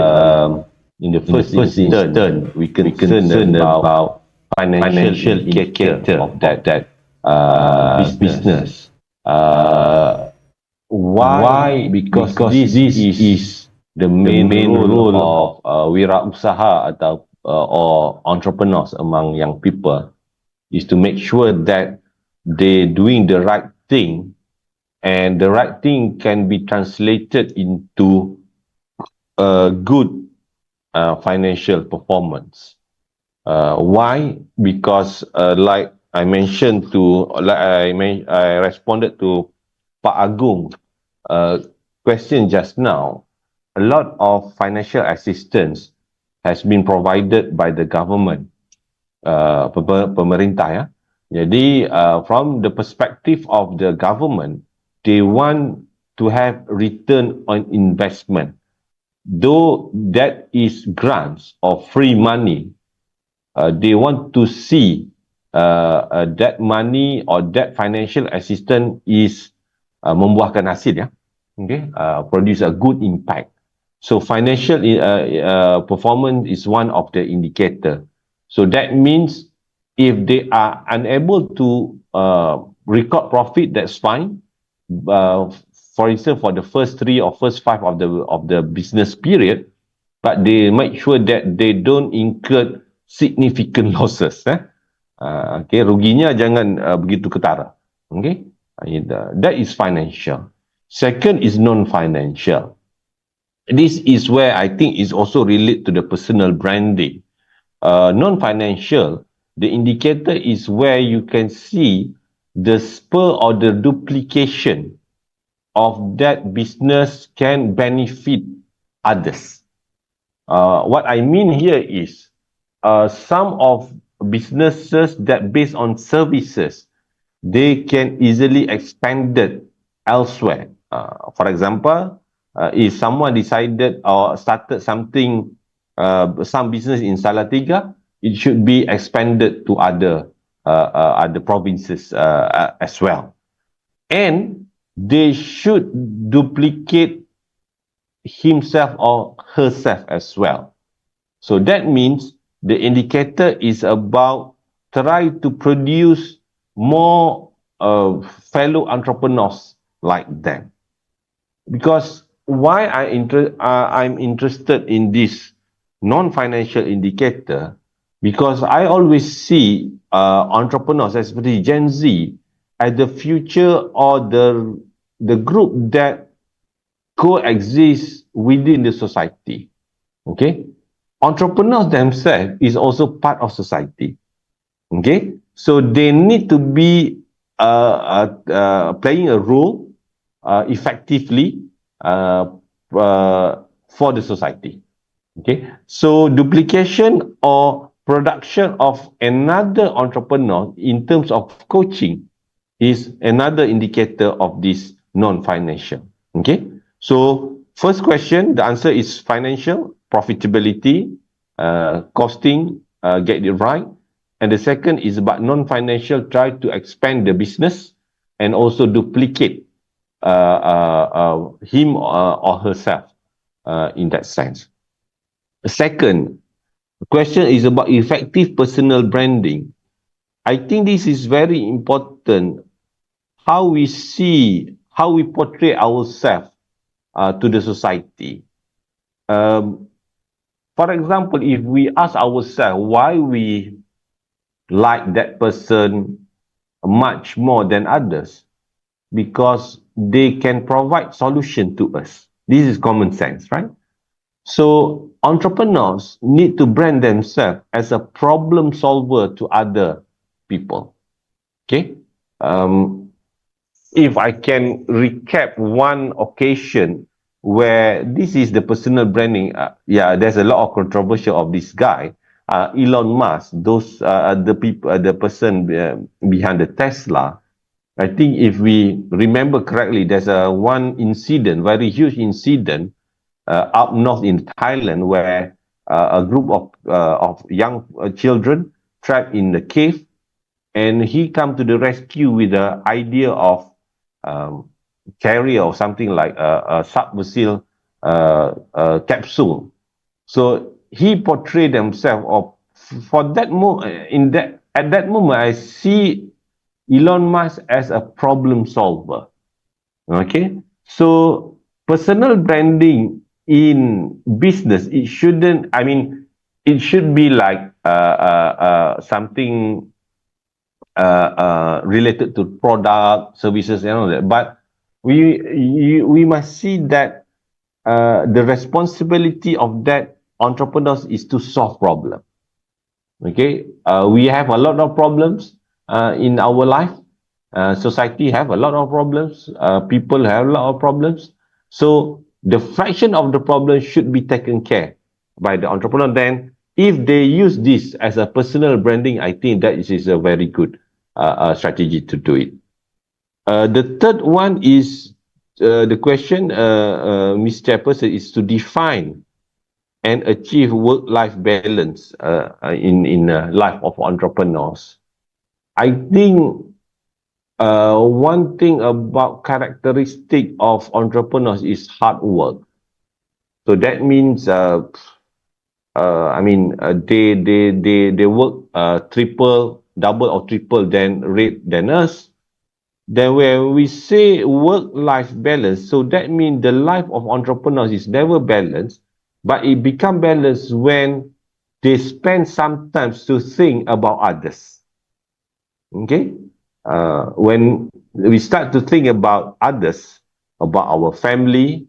S2: in the first instance, we concerned about financial indicator of that business. Why? Because this is the main role of wirausaha atau or entrepreneurs among young people, is to make sure that they're doing the right thing, and the right thing can be translated into a good financial performance. Why? Because like I mentioned to, I responded to Pak Agung question just now. A lot of financial assistance has been provided by the government, pemerintah ya. Jadi from the perspective of the government, they want to have return on investment. Though that is grants or free money, they want to see that money or that financial assistance is membuahkan hasil ya, okay, produce a good impact. So financial performance is one of the indicator. So that means if they are unable to record profit, that's fine. For instance, for the first 3 or first 5 of the business period, but they make sure that they don't incur significant losses. Okay, ruginya jangan begitu ketara. Okay, that is financial. Second is non-financial. This is where I think is also related to the personal branding. Non-financial, the indicator is where you can see the spur or the duplication of that business can benefit others. What I mean here is some of businesses that based on services, they can easily expand it elsewhere. For example, if someone decided or started something, some business in Salatiga, it should be expanded to other provinces as well. And they should duplicate himself or herself as well. So that means the indicator is about try to produce more fellow entrepreneurs like them. Because why I'm interested in this non-financial indicator, because I always see entrepreneurs, especially Gen Z, as the future or the group that coexist within the society. Okay, entrepreneurs themselves is also part of society. Okay, so they need to be playing a role effectively for the society. Okay, so duplication or production of another entrepreneur in terms of coaching is another indicator of this non-financial. Okay, so first question, the answer is financial, profitability, costing, get it right. And the second is about non-financial, try to expand the business and also duplicate him or herself in that sense. The second question is about effective personal branding. I think this is very important how we see, how we portray ourselves to the society. For example, if we ask ourselves why we like that person much more than others, because they can provide solution to us. This is common sense, right? So entrepreneurs need to brand themselves as a problem solver to other people. Okay. If I can recap one occasion where this is the personal branding, there's a lot of controversy of this guy, Elon Musk. Those the people, the person behind the Tesla. I think if we remember correctly, there's one incident, very huge incident, up north in Thailand, where a group of young children trapped in the cave, and he come to the rescue with the idea of carrier or something like a submersible capsule. So he portrayed himself of for that at that moment I see Elon Musk as a problem solver. Okay, so personal branding in business, it shouldn't. I mean, it should be like something related to product, services, and all that. But we must see that the responsibility of that entrepreneurs is to solve problem. Okay, we have a lot of problems in our life. Society have a lot of problems. People have a lot of problems. So the fraction of the problem should be taken care by the entrepreneur. Then, if they use this as a personal branding, I think that is a very good strategy to do it. The third one is the question, Ms. Chairperson, is to define and achieve work-life balance in life of entrepreneurs. I think one thing about characteristic of entrepreneurs is hard work. So that means, they work triple, double or triple rate than us. Then when we say work-life balance, so that means the life of entrepreneurs is never balanced, but it become balanced when they spend some time to think about others. Okay? When we start to think about others, about our family,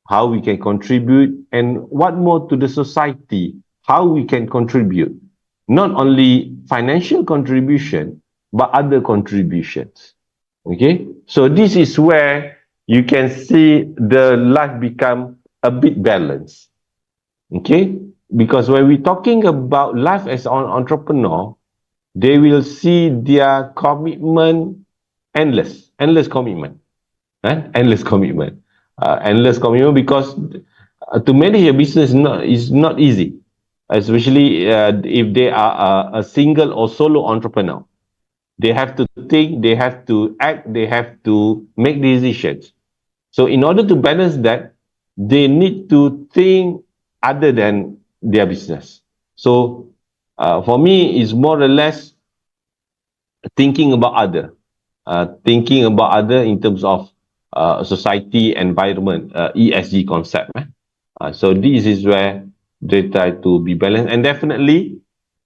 S2: how we can contribute, and what more to the society, how we can contribute. Not only financial contribution, but other contributions. Okay? So this is where you can see the life become a bit balanced. Okay? Because when we're talking about life as an entrepreneur, they will see their commitment endless commitment. Endless commitment. Endless commitment, because to manage a business is not easy, especially if they are a single or solo entrepreneur. They have to think, they have to act, they have to make decisions. So in order to balance that, they need to think other than their business. So for me, it's more or less thinking about other in terms of society, environment, ESG concept. So this is where they try to be balanced, and definitely,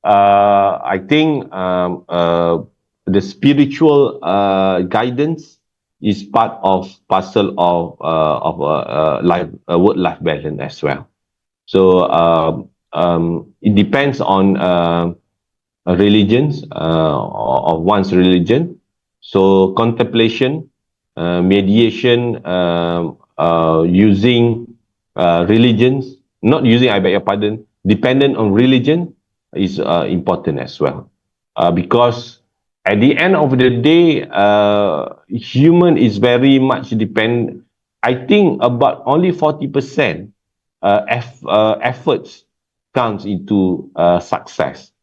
S2: I think the spiritual guidance is parcel of work-life balance as well. So it depends on religions, of one's religion. So contemplation, mediation, using religions, not using, I beg your pardon, dependent on religion is important as well. Because at the end of the day, human is very much dependent. I think about only 40% efforts counts into success.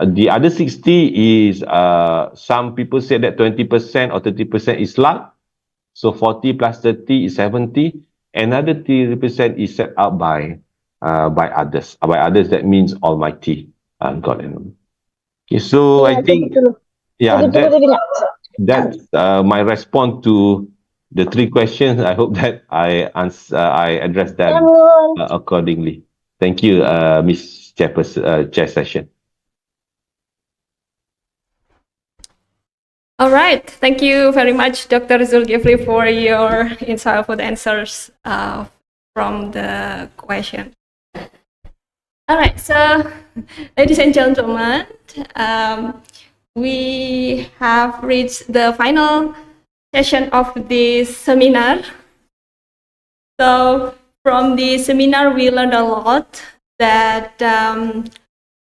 S2: The other 60 is, some people say that 20% or 30% is luck. So 40 plus 30 is 70. Another 30% is set up by others. By others, that means Almighty, God. Okay, so I think, that's my response to the three questions. I hope that I address them accordingly. Thank you, Ms. Chairperson, Chair Session.
S1: All right. Thank you very much, Dr. Zulkifli, for your insightful answers from the question. All right. So, ladies and gentlemen, we have reached the final session of this seminar. So, from the seminar, we learned a lot that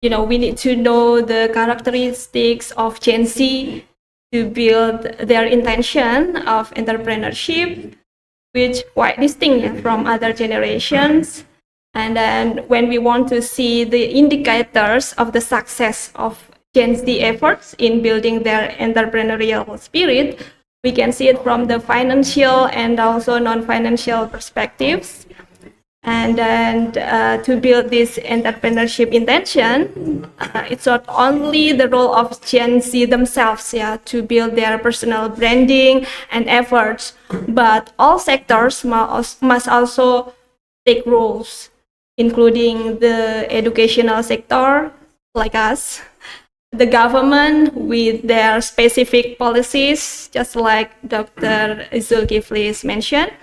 S1: we need to know the characteristics of Gen Z to build their intention of entrepreneurship, which quite distinct from other generations. And then when we want to see the indicators of the success of Gen Z efforts in building their entrepreneurial spirit, we can see it from the financial and also non-financial perspectives. And then to build this entrepreneurship intention, it's not only the role of Gen Z themselves, to build their personal branding and efforts, but all sectors must also take roles, including the educational sector, like us, the government with their specific policies, just like Dr. Zulkifli mentioned,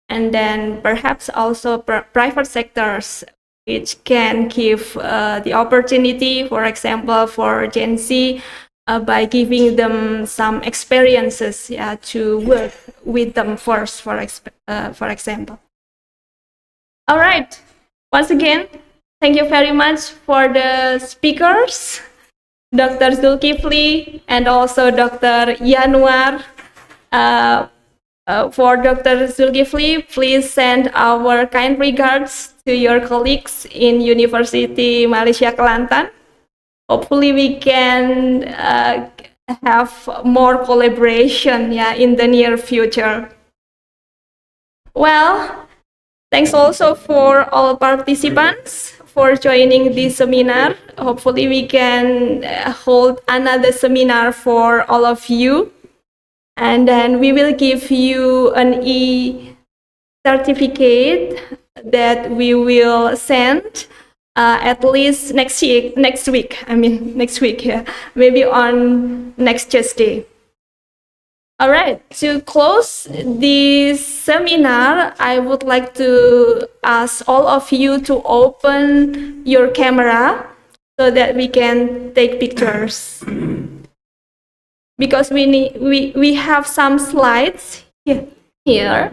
S1: and then perhaps also private sectors, which can give the opportunity, for example, for Gen Z, by giving them some experiences to work with them first, for example. All right. Once again, thank you very much for the speakers, Dr. Zulkifli and also Dr. Yanuar. For Dr. Zulkifli, please send our kind regards to your colleagues in University Malaysia Kelantan. Hopefully we can have more collaboration in the near future. Well, thanks also for all participants for joining this seminar. Hopefully we can hold another seminar for all of you. And then we will give you an e-certificate that we will send at least next week, maybe on next Tuesday. All right, to close this seminar, I would like to ask all of you to open your camera so that we can take pictures. Because we have some slides here,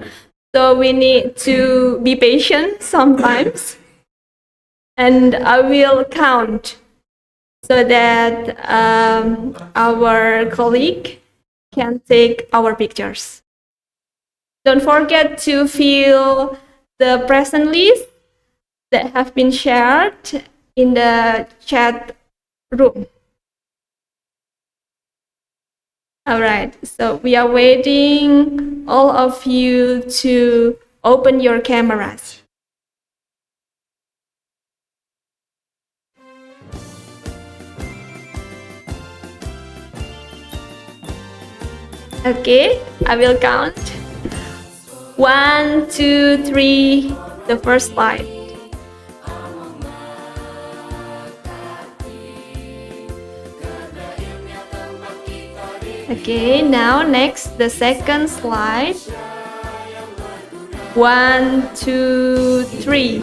S1: so we need to be patient sometimes, and I will count so that our colleague can take our pictures. Don't forget to fill the present list that have been shared in the chat room. All right, so we are waiting all of you to open your cameras. Okay, I will count. 1, 2, 3, the first slide. Okay, now next, the second slide. 1, 2, 3.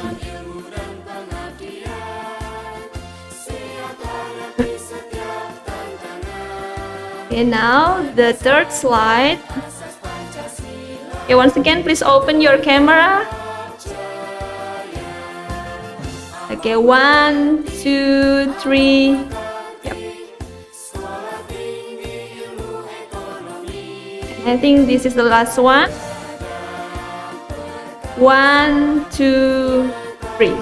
S1: Okay, now the third slide. Okay, once again, please open your camera. Okay, 1, 2, 3. I think this is the last one. 1, 2, 3.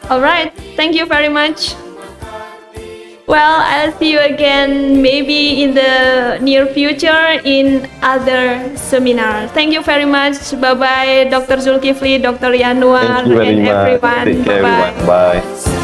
S1: All right, thank you very much. Well, I'll see you again maybe in the near future in other seminars. Thank you very much. Bye-bye, Dr. Zulkifli, Dr. Yanuar,
S2: Thank you very
S1: and
S2: much.
S1: everyone.
S2: Take care,
S1: Bye-bye.
S2: everyone. Bye.